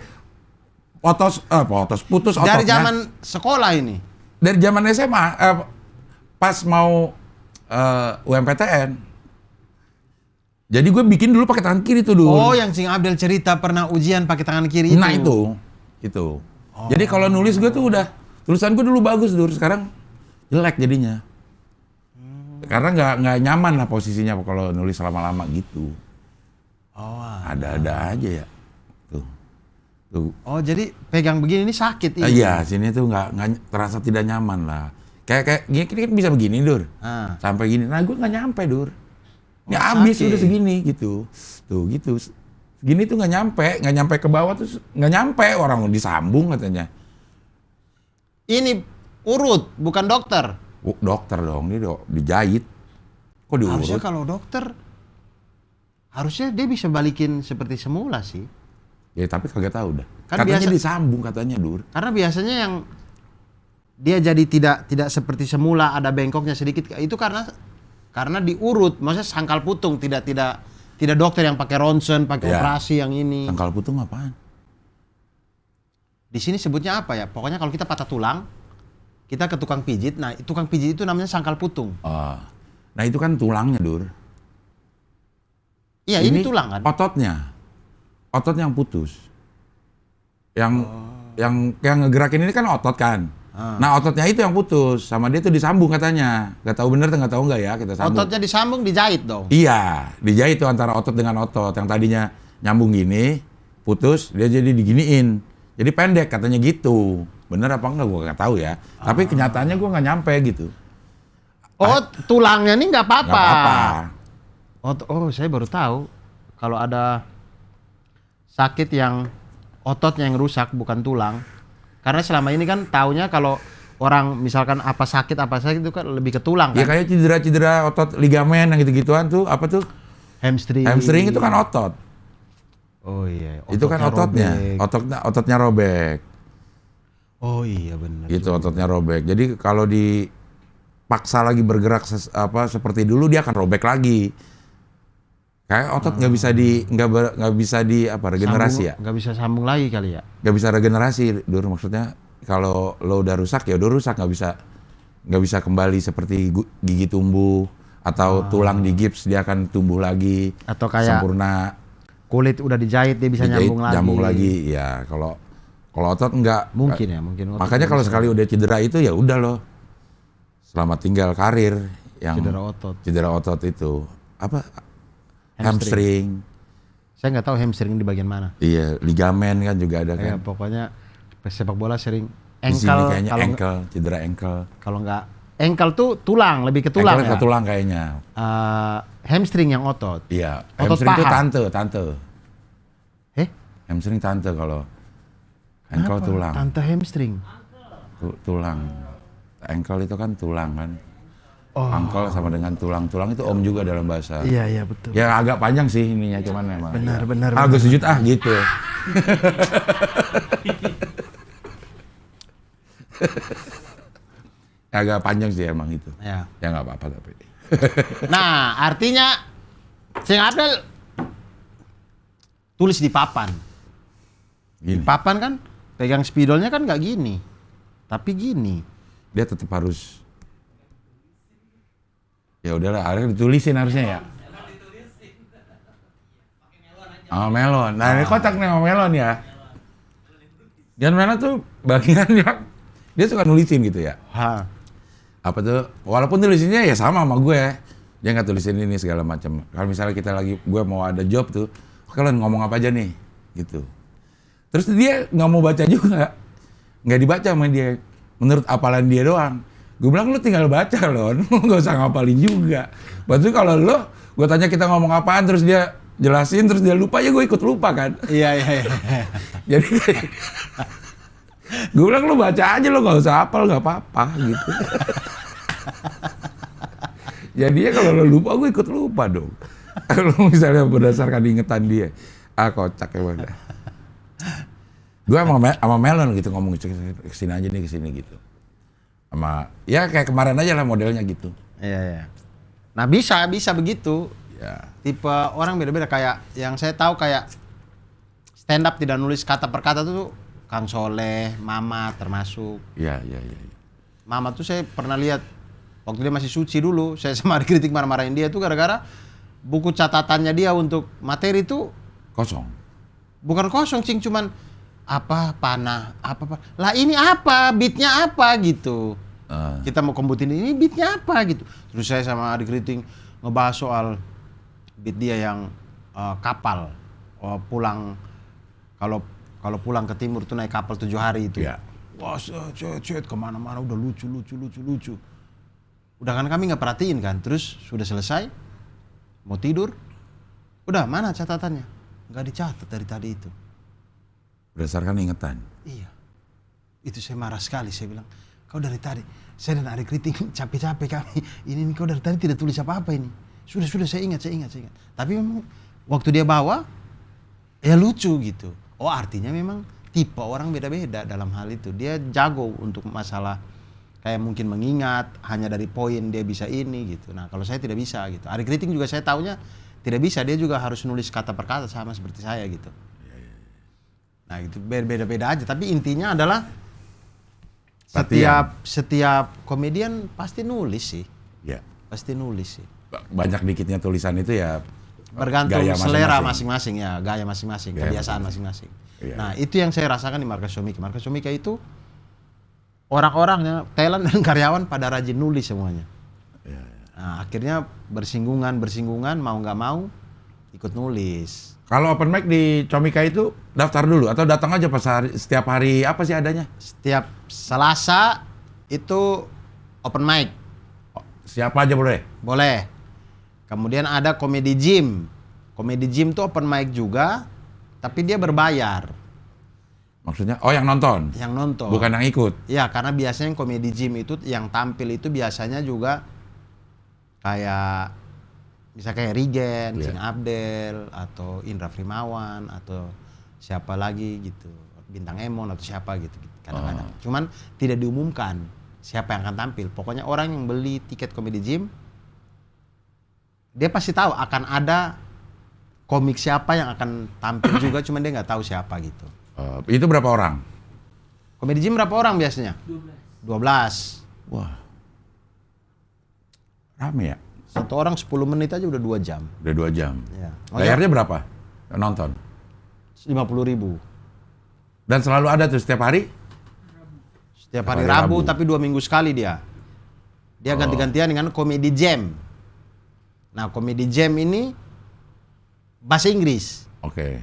putus ototnya. Dari zaman sekolah ini? Dari zaman SMA, pas mau UMPTN. Jadi gue bikin dulu pakai tangan kiri tuh dulu. Oh, yang Cing Abdul cerita pernah ujian pakai tangan kiri itu? Nah itu. Jadi kalau nulis gue tuh udah, tulisan gue dulu bagus dulu, sekarang jelek jadinya. Karena nggak nyaman lah posisinya kalau nulis lama-lama gitu. Oh, Ada-ada aja ya. Tuh. Oh, jadi pegang begini ini sakit ini? Iya, sini tuh nggak terasa tidak nyaman lah. Kayak gini kan bisa begini Dur. Ah. Sampai gini. Nah gue nggak nyampe Dur. Ini Oh, habis sakit. udah segini gitu. Tuh gitu. Segini tuh nggak nyampe ke bawah tuh nggak nyampe, orang disambung katanya. Ini urut, bukan dokter. Dokter dong, ini dijahit. Kok diurut? Harusnya kalau dokter, harusnya dia bisa balikin seperti semula sih. Ya tapi kagak tahu dah. Kan Katanya biasa- disambung katanya Dur. Karena biasanya yang dia jadi tidak seperti semula, ada bengkoknya sedikit, itu karena diurut, maksudnya sangkal putung, tidak dokter yang pakai ronsen, pakai Ya. operasi yang ini. Sangkal putung apaan? Di sini sebutnya apa ya? Pokoknya kalau kita patah tulang, kita ke tukang pijit. Nah, tukang pijit itu namanya sangkal putung. Nah itu kan tulangnya Dur. Iya, ini tulang kan? Ototnya yang putus. Yang ngegerakin ini kan otot kan. Nah ototnya itu yang putus, sama dia tuh disambung katanya. Gak tahu bener, nggak tahu nggak ya kita sambung. Ototnya disambung, dijahit dong. Iya, dijahit tuh antara otot dengan otot. Yang tadinya nyambung gini, putus, dia jadi diginiin. Jadi pendek katanya gitu. Bener apa enggak gue nggak tahu ya. Tapi kenyataannya gue nggak nyampe gitu. Oh, tulangnya nih nggak apa-apa. Nggak apa-apa. Oh, saya baru tahu kalau ada sakit yang ototnya yang rusak bukan tulang. Karena selama ini kan taunya kalau orang misalkan apa sakit itu kan lebih ke tulang kan. Ya kayak cedera-cedera otot ligamen yang gitu-gituan tuh apa tuh? Hamstring. Hamstring itu kan otot. Oh iya. Itu kan ototnya. Ototnya robek. Oh iya benar. Gitu ototnya robek. Jadi kalau dipaksa lagi bergerak seperti dulu dia akan robek lagi. Kayak otot nggak bisa di regenerasi ya? Nggak bisa sambung lagi kali ya? Nggak bisa regenerasi, Dur. Maksudnya kalau lo udah rusak ya udah rusak, nggak bisa kembali seperti gigi tumbuh atau tulang di gips dia akan tumbuh lagi. Atau kayak sempurna. Kulit udah dijahit dia bisa nyambung lagi. Ya kalau otot nggak. Mungkin. Makanya kalau sekali udah cedera itu ya udah lo. Selamat tinggal karir yang cedera otot itu apa? Hamstring. Saya nggak tahu hamstring di bagian mana. Iya, ligamen kan juga ada kan. Pokoknya sepak bola sering di sini kayaknya cedera ankle. Kalau nggak ankle tuh tulang, lebih ke tulang ya. Ke tulang kayaknya. Hamstring yang otot. Iya, otot hamstring itu paha. tante. Hamstring tante kalau ankle tulang. Tante hamstring. Tulang. Ankle itu kan tulang kan. Ankle sama dengan tulang itu om juga dalam bahasa. Iya betul. Ya agak panjang sih ininya cuman memang. Benar. Agak sujud gitu. Agak panjang sih emang itu. Ya nggak apa-apa tapi. Nah artinya Sing Abdel tulis di papan. Gini. Di papan kan pegang spidolnya kan nggak gini, tapi gini. Dia tetap harus. Ya udahlah, akhirnya ditulisin harusnya ya. Sama melon. Nah ini kotak nih sama melon ya. Dan melon tuh bagian yang dia suka nulisin gitu ya. Apa tuh? Walaupun tulisinnya ya sama gue. Dia nggak tulisin ini segala macam. Kalau misalnya gue mau ada job tuh, kalian ngomong apa aja nih, gitu. Terus dia nggak mau baca juga, nggak dibaca sama dia. Menurut apalan dia doang. Gue bilang lu tinggal baca loh, nggak usah ngapalin juga. Berarti kalau lo, gue tanya kita ngomong apaan, terus dia jelasin, terus dia lupa, ya gue ikut lupa kan. Iya. Jadi gue bilang lu baca aja, lo nggak usah hafal, nggak apa-apa gitu. Jadinya kalau lo lupa, gue ikut lupa dong. Kalau misalnya berdasarkan ingetan dia, kocak ya bang. Gue sama Melon gitu ngomong kesini aja nih, kesini gitu. Sama ya kayak kemarin aja lah modelnya gitu. Iya. Nah bisa begitu. Ya. Tipe orang beda-beda, kayak yang saya tahu kayak stand up tidak nulis kata per kata tuh Kang Soleh, Mama termasuk. Iya. Mama tuh saya pernah lihat waktu dia masih suci dulu, saya sama kritik marah-marahin dia tuh gara-gara buku catatannya dia untuk materi tuh kosong. Bukan kosong, Cing, cuman panah. Lah ini apa? Beatnya apa gitu. Kita mau kombutin ini beatnya apa gitu. Terus saya sama adik kriting ngebahas soal beat dia yang kapal. Pulang kalau pulang ke timur tuh naik kapal 7 hari itu. Ya. Wah, cet kemana-mana udah lucu. Udah kan kami nggak perhatiin kan. Terus sudah selesai, mau tidur. Udah mana catatannya? Nggak dicatat dari tadi itu. Berdasarkan ingetan. Iya. Itu saya marah sekali, saya bilang, kau dari tadi, saya dan adik kritik capek-capek kami. Ini kau dari tadi tidak tulis apa-apa ini. Sudah saya ingat. Tapi memang waktu dia bawa, ya lucu gitu. Oh artinya memang tipe orang beda-beda dalam hal itu. Dia jago untuk masalah kayak mungkin mengingat, hanya dari poin dia bisa ini gitu. Nah kalau saya tidak bisa gitu. Adik kritik juga saya taunya tidak bisa, dia juga harus nulis kata per kata sama seperti saya gitu. Nah itu beda-beda aja, tapi intinya adalah setiap komedian pasti nulis sih. Ya. Pasti nulis sih. Banyak dikitnya tulisan itu ya bergantung gaya selera masing-masing ya, gaya masing-masing, Gaya kebiasaan masing-masing. Nah itu yang saya rasakan di Markas Comika. Markas Comika itu orang-orangnya, talent dan karyawan pada rajin nulis semuanya. Nah, akhirnya bersinggungan mau nggak mau ikut nulis. Kalau open mic di Comika itu daftar dulu atau datang aja pas setiap hari apa sih adanya? Setiap Selasa itu open mic. Siapa aja boleh? Boleh. Kemudian ada Comedy Gym. Comedy Gym tuh open mic juga, tapi dia berbayar. Maksudnya, yang nonton? Yang nonton. Bukan yang ikut? Ya, karena biasanya yang Comedy Gym itu, yang tampil itu biasanya juga kayak, bisa kayak Rigen, Cing Abdel, atau Indra Frimawan, atau siapa lagi gitu. Bintang Emon atau siapa gitu kadang-kadang. Cuman tidak diumumkan siapa yang akan tampil. Pokoknya orang yang beli tiket Comedy Gym, dia pasti tahu akan ada komik siapa yang akan tampil juga, cuman dia nggak tahu siapa gitu. Itu berapa orang? Comedy Gym berapa orang biasanya? 12. Wah, rame ya? Satu orang 10 menit aja udah 2 jam. Udah 2 jam. Ya. Bayarnya berapa? Nonton? 50.000. Dan selalu ada tuh setiap hari? Setiap hari Rabu, tapi 2 minggu sekali dia. Dia ganti-gantian dengan Comedy Jam. Nah, Comedy Jam ini bahasa Inggris. Oke.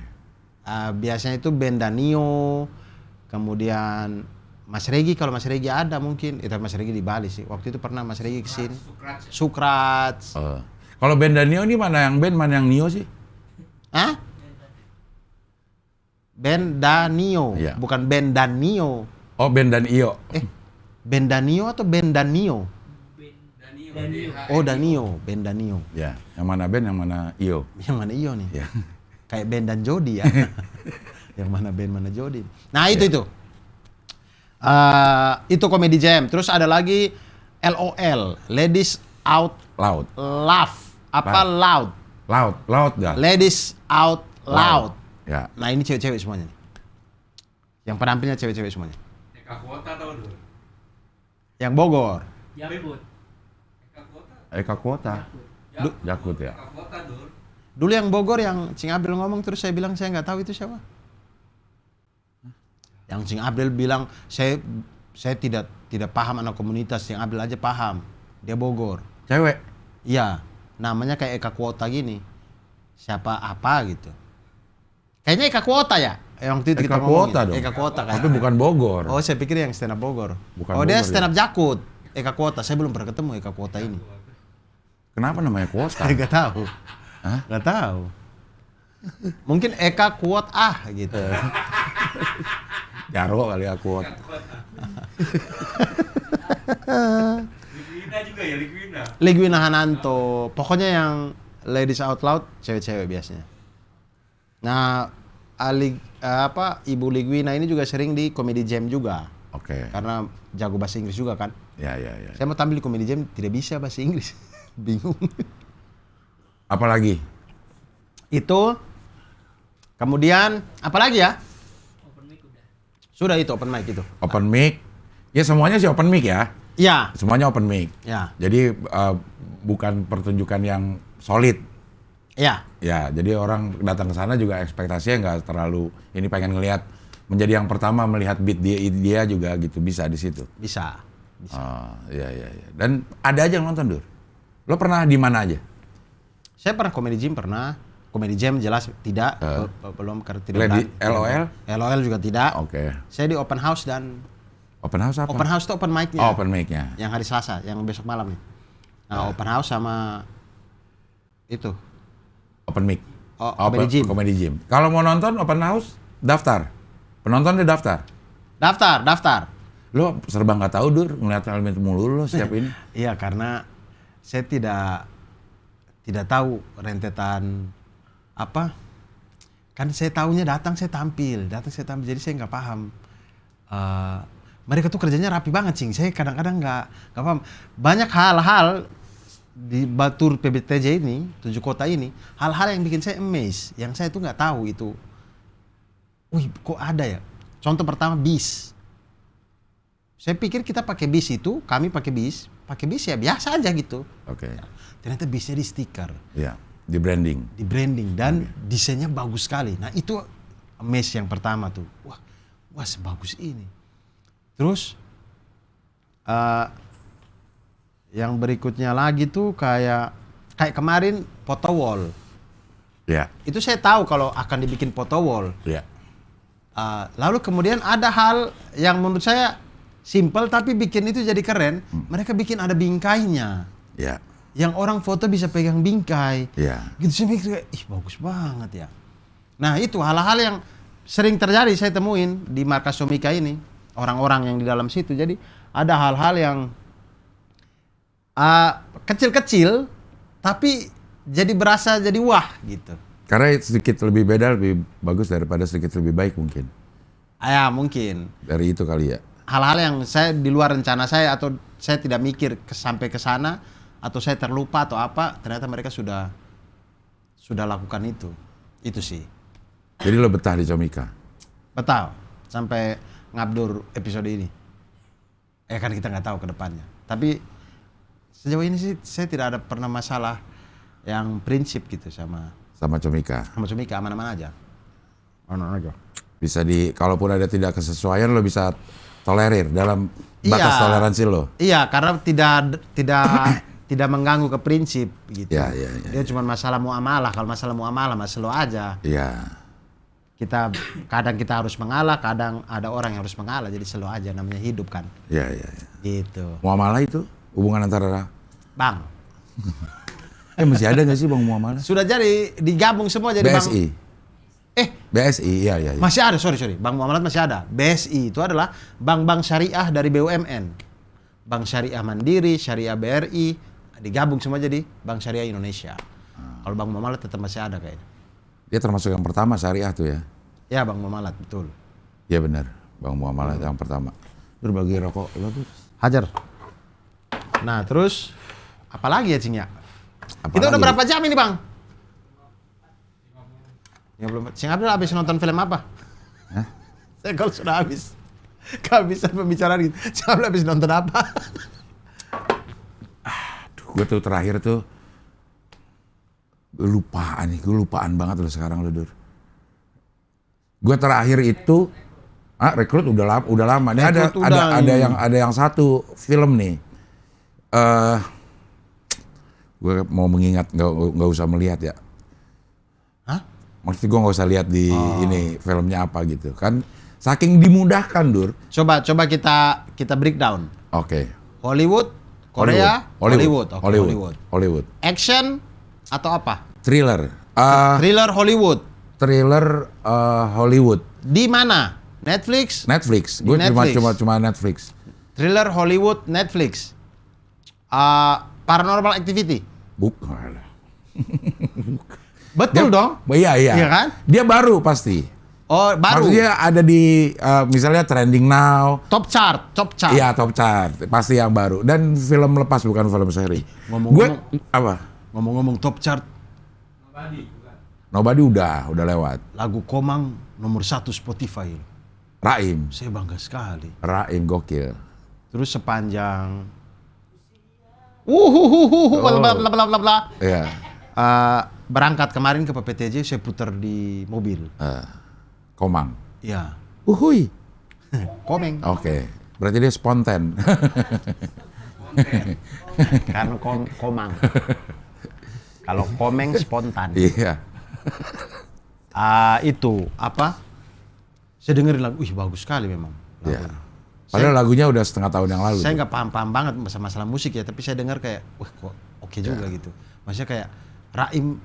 Biasanya itu Ben Danio, kemudian Mas Regi, kalau Mas Regi ada mungkin. Itu Mas Regi di Bali sih. Waktu itu pernah Mas Regi kesini. Sukrats. Kalau Ben Danio ini mana yang Ben, mana yang Nio sih? Hah? Ben Danio, Iya. bukan Ben Danio. Oh, Ben dan Io. Ben Danio atau Ben Danio? Oh, Danio, Ben Danio. Ya, yang mana Ben, yang mana Io? Yang mana Iyo nih? Ya. Kayak Ben dan Jody ya. Yang mana Ben, mana Jody. Nah, itu. Itu Comedy Jam. Terus ada lagi LOL, Ladies Out Loud. Laugh. Apa loud? Loud dah. Ladies Out Loud. Ya. Nah, ini cewek-cewek semuanya nih. Yang penampilnya cewek-cewek semuanya. Yang Bogor. Eka Kuota. Jakut ya. Dulu yang Bogor yang Cing Abdel ngomong terus saya bilang saya nggak tahu itu siapa. Yang Cing Abdel bilang saya tidak paham anak komunitas, Cing Abdel aja paham. Dia Bogor. Cewek. Iya, namanya kayak Eka Kuota gini. Siapa apa gitu. Kayaknya Eka Kuota ya. Yang waktu itu Eka kita Kuota ngomongin. dong. Eka Kuota kan. Tapi bukan Bogor. Oh, saya pikir yang stand up Bogor. Bukan Dia Bogor, stand up Jakut. Eka Kuota, saya belum pernah ketemu Eka Kuota ini. Kenapa namanya Kuota? Saya nggak tahu. Hah? Nggak tahu. Mungkin Eka Kuat gitu. Jaro kali ya Kuot. Ligwina Hananto. Pokoknya yang Ladies Out Loud cewek-cewek biasanya. Nah, Ibu Ligwina ini juga sering di Comedy Jam juga. Oke. Karena jago bahasa Inggris juga kan. Ya. Saya mau tampil di Comedy Jam tidak bisa bahasa Inggris. Bingung. Apalagi? Itu. Kemudian apalagi ya? Sudah itu open mic itu. Open mic. Ya semuanya sih open mic ya. Iya. Semuanya open mic. Ya. Jadi bukan pertunjukan yang solid. Iya. Ya, jadi orang datang ke sana juga ekspektasinya nggak terlalu ini pengen ngelihat menjadi yang pertama melihat beat dia juga gitu bisa di situ. Bisa. Iya. Dan ada aja yang nonton, Dur. Lo pernah di mana aja? Saya pernah Comedy Jam pernah. Comedy Jam jelas tidak. Belum karena tidak. LOL? LOL juga tidak. Oke. Saya di open house dan Open house apa? open house itu open mic-nya. Oh, open mic-nya. Yang hari Selasa, yang besok malam nih. Nah, open house sama itu. Open mic. Comedy Gym. Comedy Gym. Kalau mau nonton open house, daftar. Penonton dia daftar. Daftar. Lo serba nggak tahu, Dur, ngeliat Helmet mulu lo setiap ini. Iya, karena saya tidak tahu rentetan apa. Kan saya tahunya datang saya tampil. Jadi saya nggak paham. Mereka tuh kerjanya rapi banget, Cing. Saya kadang-kadang nggak paham. Banyak hal-hal di Batur PBTJ ini, 7 kota ini, hal-hal yang bikin saya amazed, yang saya tuh nggak tahu itu. Wih, kok ada ya? Contoh pertama bis. Saya pikir kita pakai bis itu, kami pakai bis ya biasa aja gitu. Oke. Ternyata bisnya di stiker, Iya, di branding. di branding dan desainnya bagus sekali. Nah itu amazed yang pertama tuh. Wah sebagus ini. Terus Yang berikutnya lagi tuh kayak kemarin photo wall. Ya. Itu saya tahu kalau akan dibikin photo wall. Ya. Lalu kemudian ada hal yang menurut saya simple tapi bikin itu jadi keren. Mereka bikin ada bingkainya. Ya. Yang orang foto bisa pegang bingkai. Ya. Gitu saya mikir, ih bagus banget ya. Nah itu hal-hal yang sering terjadi saya temuin di markas Comika ini. Orang-orang yang di dalam situ. Jadi ada hal-hal yang kecil-kecil tapi jadi berasa jadi wah gitu. Karena sedikit lebih beda lebih bagus daripada sedikit lebih baik mungkin. Ya mungkin. Dari itu kali ya. Hal-hal yang saya di luar rencana saya atau saya tidak mikir sampai ke sana atau saya terlupa atau apa, ternyata mereka sudah lakukan itu. Itu sih. Jadi lo betah di Comika? Betah sampai ngabdur episode ini. Kan kita nggak tahu ke depannya. Tapi sejauh ini sih saya tidak ada pernah masalah yang prinsip gitu sama Comika. Sama Comika aman-aman aja. Aman aja. Bisa kalaupun ada tidak kesesuaian lo bisa tolerir dalam batas toleransi lo. Iya, karena tidak mengganggu ke prinsip gitu. Iya. Dia cuma masalah muamalah. Kalau masalah muamalah slow aja. Iya. Kadang kita harus mengalah, kadang ada orang yang harus mengalah, jadi slow aja, namanya hidup kan. Iya. Gitu. Muamalah itu hubungan antara Bang. Masih ada nggak sih Bang muamalah? Sudah jadi digabung semua jadi BSI. Bang. BSI, iya. Masih ada, sorry. Bank Muamalat masih ada. BSI itu adalah bank-bank syariah dari BUMN. Bank Syariah Mandiri, Syariah BRI, digabung semua jadi Bank Syariah Indonesia. Kalau Bank Muamalat tetap masih ada kayaknya. Dia termasuk yang pertama syariah tuh ya? Ya, Bank Muamalat, betul. Iya benar, Bank Muamalat yang pertama. Berbagi rokok, bagus. Hajar. Nah, terus apalagi ya, Cing ya? Apalagi? Kita udah berapa jam ini, Bang? 50. Cing Abdul habis nonton film apa? Hah? Saya kalau sudah habis kehabisan pembicaraan gitu. Cing Abdul habis nonton apa? Gue tuh terakhir tuh gue lupaan banget loh sekarang loh Dur. Gue terakhir itu Rekrut udah lama. Ini ada yang satu film nih. Gue mau mengingat nggak usah melihat ya. Hah? Maksudnya gue nggak usah lihat di ini filmnya apa gitu kan. Saking dimudahkan Dur. Coba kita breakdown. Oke. Hollywood, Korea, Hollywood. Oke, Hollywood. Action atau apa? Thriller. Thriller Hollywood. Thriller Hollywood. Di mana? Netflix. Gue Netflix. cuma Netflix. Thriller Hollywood Netflix. Paranormal Activity. Bukan. Betul dong? Iya. Iya kan? Dia baru pasti. Oh, baru. Maksudnya ada di misalnya trending now. Top chart. Iya, top chart. Pasti yang baru. Dan film lepas bukan film seri. Ngomong-ngomong top chart. Nobody udah lewat. Lagu Komang nomor 1 Spotify. Raim. Saya bangga sekali. Raim gokil. Terus sepanjang bla bla bla. Iya. Berangkat kemarin ke PPTJ saya putar di mobil. Komang. Iya. Uhuy. Komeng. Oke. Berarti dia spontan. Karena Komang. Kalau Komeng spontan. Iya. Itu apa? Saya dengerin lagu, bagus sekali memang. Iya. Padahal lagunya udah setengah tahun yang lalu. Saya nggak paham banget masalah musik ya, tapi saya dengar kayak, wah kok oke juga gitu. Maksudnya kayak Raim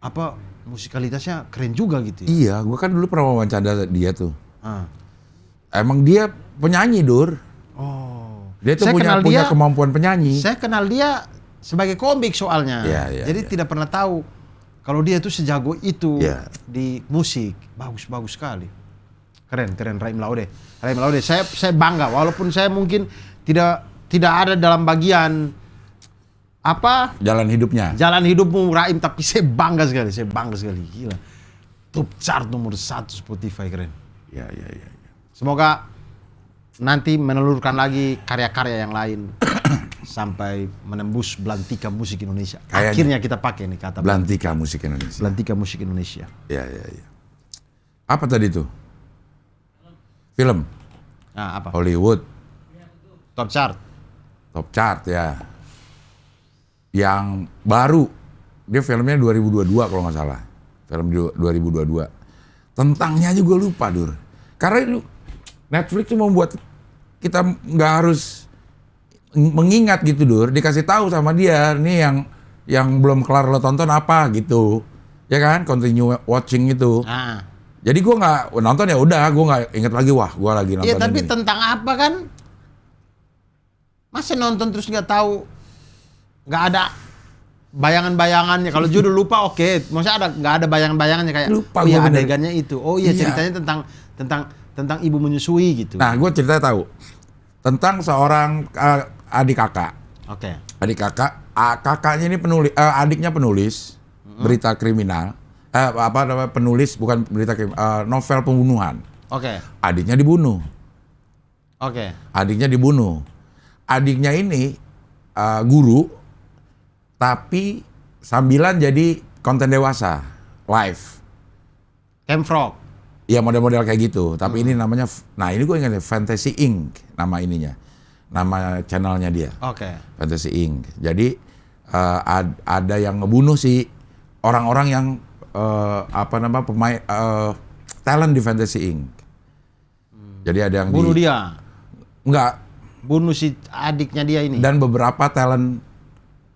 apa musikalitasnya keren juga gitu. Iya, gue kan dulu pernah wawancara dia tuh. Emang dia penyanyi Dur. Oh. Dia tuh punya kemampuan penyanyi. Saya kenal dia sebagai komik soalnya. Iya, jadi tidak pernah tahu kalau dia tuh sejago itu Iya. di musik. Bagus sekali. Keren Raim Laude. Saya bangga walaupun saya mungkin tidak ada dalam bagian apa Jalan hidupmu Raim, tapi saya bangga sekali. Gila. Top chart nomor 1 Spotify, keren. Iya. Semoga nanti menelurkan lagi karya-karya yang lain sampai menembus belantika musik Indonesia. Kayaknya. Akhirnya kita pakai nih kata Belantika musik Indonesia. Belantika musik Indonesia. Iya. Apa tadi tuh? Film. Nah, apa? Hollywood. Top chart. Top chart ya. Yang baru, dia filmnya 2022 kalau nggak salah. Film 2022. Tentangnya aja gue lupa, Dur. Karena itu Netflix tuh membuat kita nggak harus mengingat gitu, Dur. Dikasih tahu sama dia, nih yang belum kelar lo tonton apa gitu. Ya kan, continue watching itu. Jadi gue nggak nonton, ya udah, gue nggak inget lagi, wah gue lagi nonton Iya, tapi ini. tentang apa kan? Masa nonton terus nggak tahu, nggak ada bayangan-bayangannya. Kalau judul lupa, oke. Maksudnya nggak ada bayangan-bayangannya kayak, Lupa oh iya gua bener. adegannya itu. Oh iya, Iya. ceritanya tentang ibu menyusui gitu. Nah, gue ceritanya tahu tentang seorang adik kakak. Oke. Adik kakak, kakaknya ini penulis, adiknya penulis berita kriminal, penulis bukan berita kriminal, novel pembunuhan. Oke. Adiknya dibunuh. Oke. Adiknya dibunuh. Adiknya ini guru, tapi sambilan jadi konten dewasa, live. Camp Frog. Ya model-model kayak gitu. Tapi ini namanya, nah ini gue ingat Fantasy Inc. Nama ininya, nama channelnya dia. Oke. Fantasy Inc. Jadi ada yang ngebunuh si orang-orang yang pemain talent di Fantasy Inc. Jadi ada yang Bunuh dia. Enggak. Bunuh si adiknya dia ini. Dan beberapa talent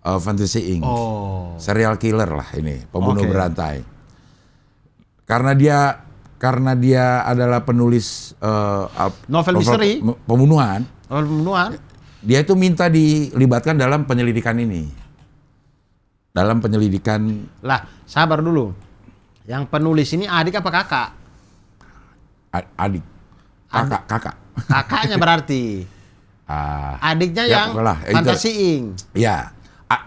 Fantasy Inc. Oh. Serial killer lah ini, pembunuh Oke. berantai. Karena dia adalah penulis Novel misteri. pembunuhan. Novel pembunuhan. Dia itu minta dilibatkan dalam penyelidikan ini. Dalam penyelidikan Lah, sabar dulu. Yang penulis ini adik apa kakak? adik. Kakak. Kakaknya berarti. Adiknya ya, yang pokoknya, Fantasy Inc. Ya,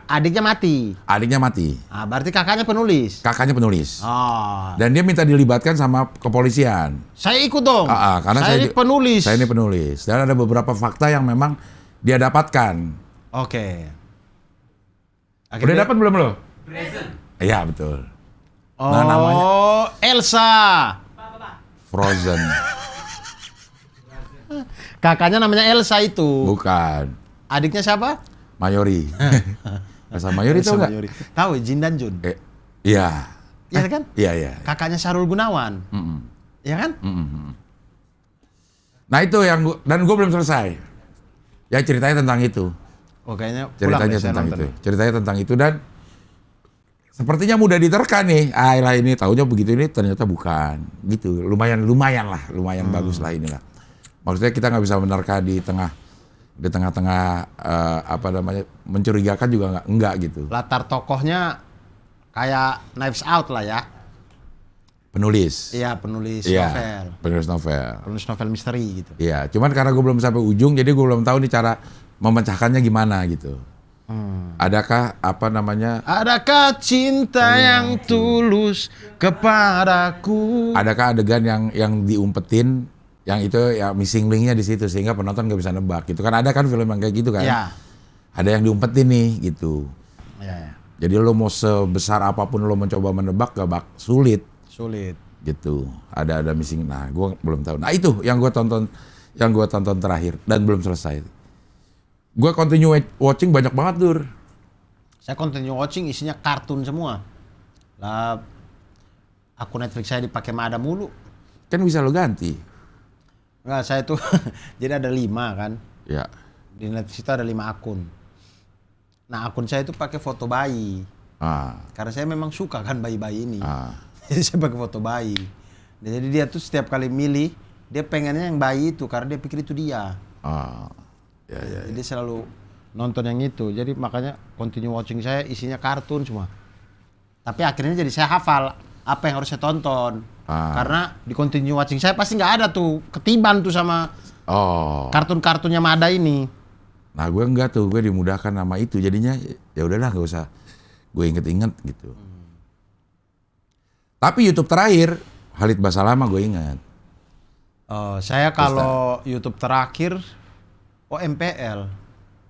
Adiknya mati. adiknya mati. Berarti kakaknya penulis. Kakaknya penulis. Oh. Dan dia minta dilibatkan sama kepolisian. Saya ikut dong. Karena saya ini penulis. Saya ini penulis. Dan ada beberapa fakta yang memang dia dapatkan. Oke. Udah dapat belum lo? Present. Iya, betul. Oh, Nah, namanya Elsa. Frozen. Kakaknya namanya Elsa itu. Bukan. Adiknya siapa? Mayori. Elsa Mayori Elsa tahu nggak? Mayori. Tahu, Jin dan Jun. Iya. Iya kan? Iya. Kakaknya Syahrul Gunawan. Iya kan? Nah itu yang dan gue belum selesai. Ya ceritanya tentang itu. Oh, kayaknya pulang Ceritanya deh, saya tentang nonton. itu. Ceritanya tentang itu dan sepertinya mudah diterka nih. Lah ini taunya begitu, ini ternyata bukan. Gitu. Lumayan bagus lah inilah. Maksudnya kita nggak bisa menerka di tengah-tengah mencurigakan juga enggak gitu. Latar tokohnya kayak Knives Out lah ya. Penulis. Iya, penulis Iya, novel. penulis novel. Penulis novel misteri gitu. Iya, cuman karena gue belum sampai ujung, jadi gue belum tahu nih cara memecahkannya gimana gitu. Adakah Adakah cinta yang tulus kepadaku? adakah adegan yang diumpetin, yang itu ya missing linknya di situ sehingga penonton nggak bisa nebak gitu kan? Ada kan film yang kayak gitu kan? Iya. Ada yang diumpetin nih gitu. Iya. Jadi lo mau sebesar apapun lo mencoba menebak sulit Sulit. gitu. Ada missing. Nah, gue belum tahu. Nah itu yang gue tonton terakhir dan belum selesai. Gue continue watching banyak banget, Dur. Saya continue watching isinya kartun semua. Lah, akun Netflix saya dipakai Mada mulu. Kan bisa lo ganti. Enggak, saya tuh jadi ada 5 kan. Ya. Di Netflix itu ada 5 akun. Nah, akun saya itu pakai foto bayi. Karena saya memang suka kan bayi-bayi ini. Jadi saya pakai foto bayi. Jadi dia tuh setiap kali milih, dia pengennya yang bayi itu karena dia pikir itu dia. Ya. Jadi selalu nonton yang itu. Jadi makanya continue watching saya isinya kartun semua. Tapi akhirnya jadi saya hafal apa yang harus saya tonton. Karena di continue watching saya pasti nggak ada tuh ketiban tuh sama kartun-kartunnya Mada ini. Nah gue enggak tuh, gue dimudahkan nama itu. Jadinya ya udahlah nggak usah gue inget-inget gitu. Tapi YouTube terakhir Khalid Basalamah gue ingat. Saya kalau YouTube terakhir MPL.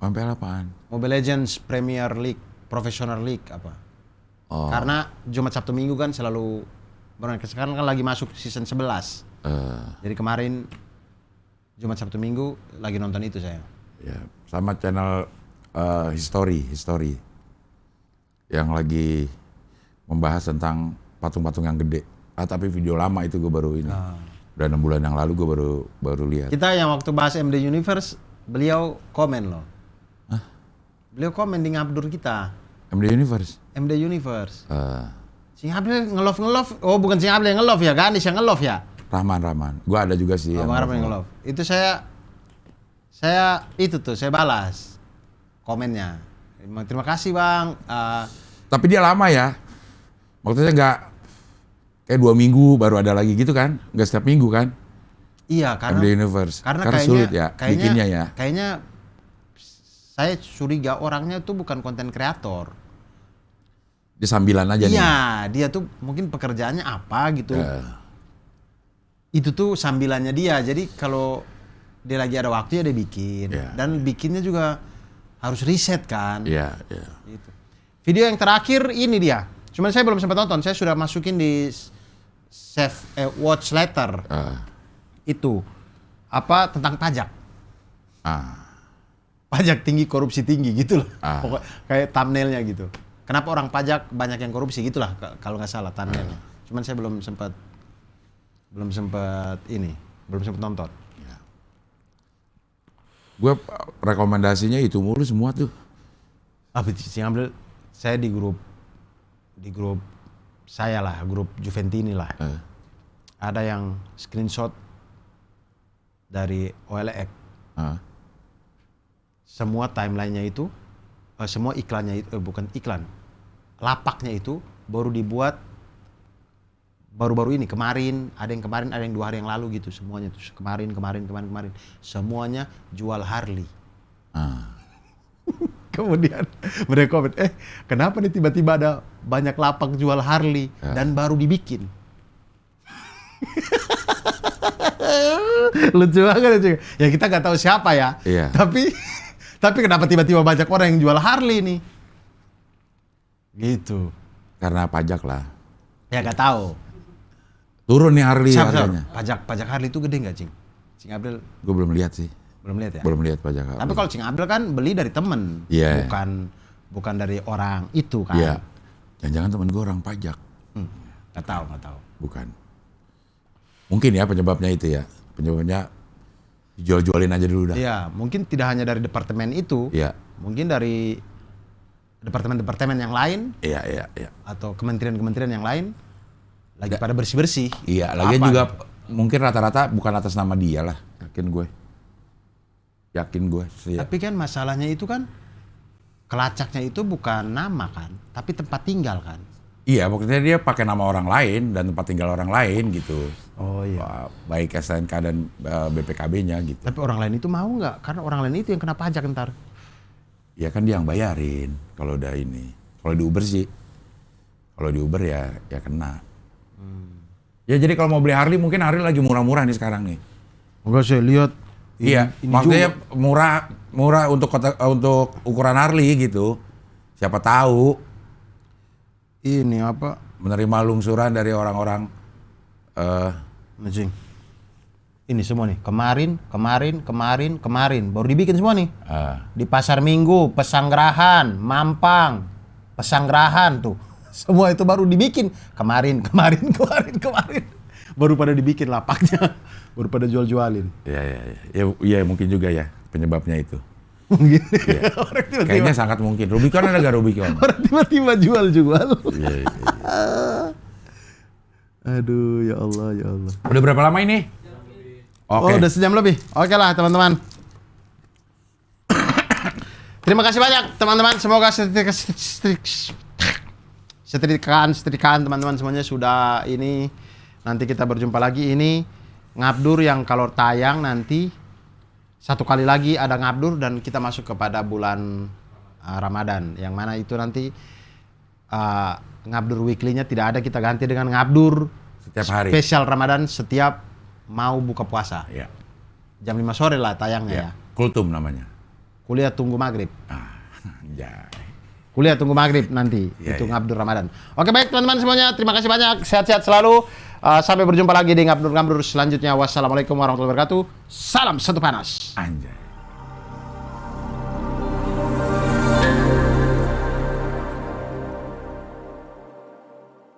MPL apaan? Mobile Legends Premier League, Professional League apa? Karena Jumat Sabtu Minggu kan selalu sekarang kan lagi masuk season 11. Jadi kemarin Jumat Sabtu Minggu lagi nonton itu saya. Ya, sama channel History yang lagi membahas tentang patung-patung yang gede. Tapi video lama itu gue baru ini. Udah 6 bulan yang lalu gue baru lihat. Kita yang waktu bahas MD Universe, beliau komen loh. Hah? Beliau komen di ngabdur kita. MD Universe? MD Universe. Sing Abdel ngelove. Oh, bukan Sing Abdel yang ngelove ya, Ganis yang ngelove ya? Rahman. Gue ada juga sih. Bang Rahman yang ngelove. Itu saya balas komennya. Terima kasih Bang. Tapi dia lama ya. Maksudnya nggak kayak 2 minggu baru ada lagi gitu kan? Nggak setiap minggu kan? Iya, karena MD Universe. Karena kayaknya, sulit ya bikinnya ya. Kayaknya saya curiga orangnya tuh bukan konten kreator. Dia sambilan aja nih. Iya, dia tuh mungkin pekerjaannya apa gitu. Itu tuh sambilannya dia. Jadi kalau dia lagi ada waktu ya dia bikin. Dan bikinnya juga harus riset kan. Iya. Gitu. Video yang terakhir ini dia. Cuman saya belum sempat nonton. Saya sudah masukin di watch later. Itu apa tentang pajak. Pajak tinggi, korupsi tinggi gitu loh. Pokoknya kayak thumbnailnya gitu. Kenapa orang pajak banyak yang korupsi gitulah kalau nggak salah thumbnailnya. Cuman saya belum sempat nonton. Gue rekomendasinya itu mulu semua tuh. Sing Abdel, saya di grup saya lah, grup Juventini lah. Ada yang screenshot dari OLX. Semua timelinenya itu, semua iklannya itu, bukan iklan, lapaknya itu baru dibuat baru-baru ini, kemarin, ada yang 2 hari yang lalu gitu, semuanya tuh kemarin, semuanya jual Harley. Kemudian mereka komen, kenapa nih tiba-tiba ada banyak lapak jual Harley dan baru dibikin? Lucu banget. Ya kita nggak tahu siapa ya. Tapi kenapa tiba-tiba banyak orang yang jual Harley nih? Gitu. Karena pajak lah. Ya nggak tahu. Turun nih Harley harganya. Pajak Harley itu gede nggak, Cing? Cing Abdel? Gue belum lihat sih. Belum lihat ya? Belum lihat pajak Harley. Tapi kalau Cing Abdel kan beli dari temen, bukan dari orang itu kan? Iya. Jangan-jangan temen gue orang pajak. Nggak tahu. Bukan. Mungkin ya penyebabnya itu ya. Penyebabnya dijual-jualin aja dulu dah. Iya, mungkin tidak hanya dari departemen itu. Iya. Mungkin dari departemen-departemen yang lain. Iya. Atau kementerian-kementerian yang lain. Lagi pada bersih-bersih. Iya, lagian juga mungkin rata-rata bukan atas nama dia lah. Yakin gue. Tapi kan masalahnya itu kan kelacaknya itu bukan nama kan, tapi tempat tinggal kan. Iya, maksudnya dia pakai nama orang lain dan tempat tinggal orang lain gitu. Oh iya. Baik STNK dan BPKB-nya gitu. Tapi orang lain itu mau nggak? Karena orang lain itu yang kena pajak ntar. Ya kan dia yang bayarin kalau udah ini. Kalau di Uber sih. Kalau di Uber ya kena. Ya jadi kalau mau beli Harley mungkin Harley lagi murah-murah nih sekarang nih. Enggak, saya lihat. Iya, maksudnya murah untuk ukuran Harley gitu. Siapa tahu ini apa? Menerima lungsuran dari orang-orang Anjing. Ini semua nih, kemarin baru dibikin semua nih. Di Pasar Minggu, Pesanggerahan, Mampang, Pesanggerahan tuh. Semua itu baru dibikin kemarin. Baru pada dibikin lapaknya. Baru pada jual-jualin. Iya mungkin juga ya penyebabnya itu. Mungkin. Ya. Kayaknya sangat mungkin. Rubicon ada gak Rubicon? Orang tiba-tiba jual. Iya. Aduh, ya Allah. Udah berapa lama ini? Oke. Udah sejam lebih. Oke lah teman-teman. Terima kasih banyak teman-teman. Semoga setrikaan teman-teman semuanya sudah ini. Nanti kita berjumpa lagi. Ini Ngabdur yang kalau tayang nanti 1 kali lagi ada Ngabdur dan kita masuk kepada bulan Ramadan. Yang mana itu nanti Ngabdur weekly-nya tidak ada, kita ganti dengan Ngabdur setiap hari. Spesial Ramadan setiap mau buka puasa. Iya. Jam 5 sore lah tayangnya ya. Kultum namanya. Kuliah tunggu maghrib. Ya. Kuliah tunggu maghrib nanti. Itu Ngabdur Ramadan. Oke baik teman-teman semuanya. Terima kasih banyak. Sehat-sehat selalu. Sampai berjumpa lagi di Ngabdur selanjutnya. Wassalamualaikum warahmatullahi wabarakatuh. Salam satu panas. Anjay.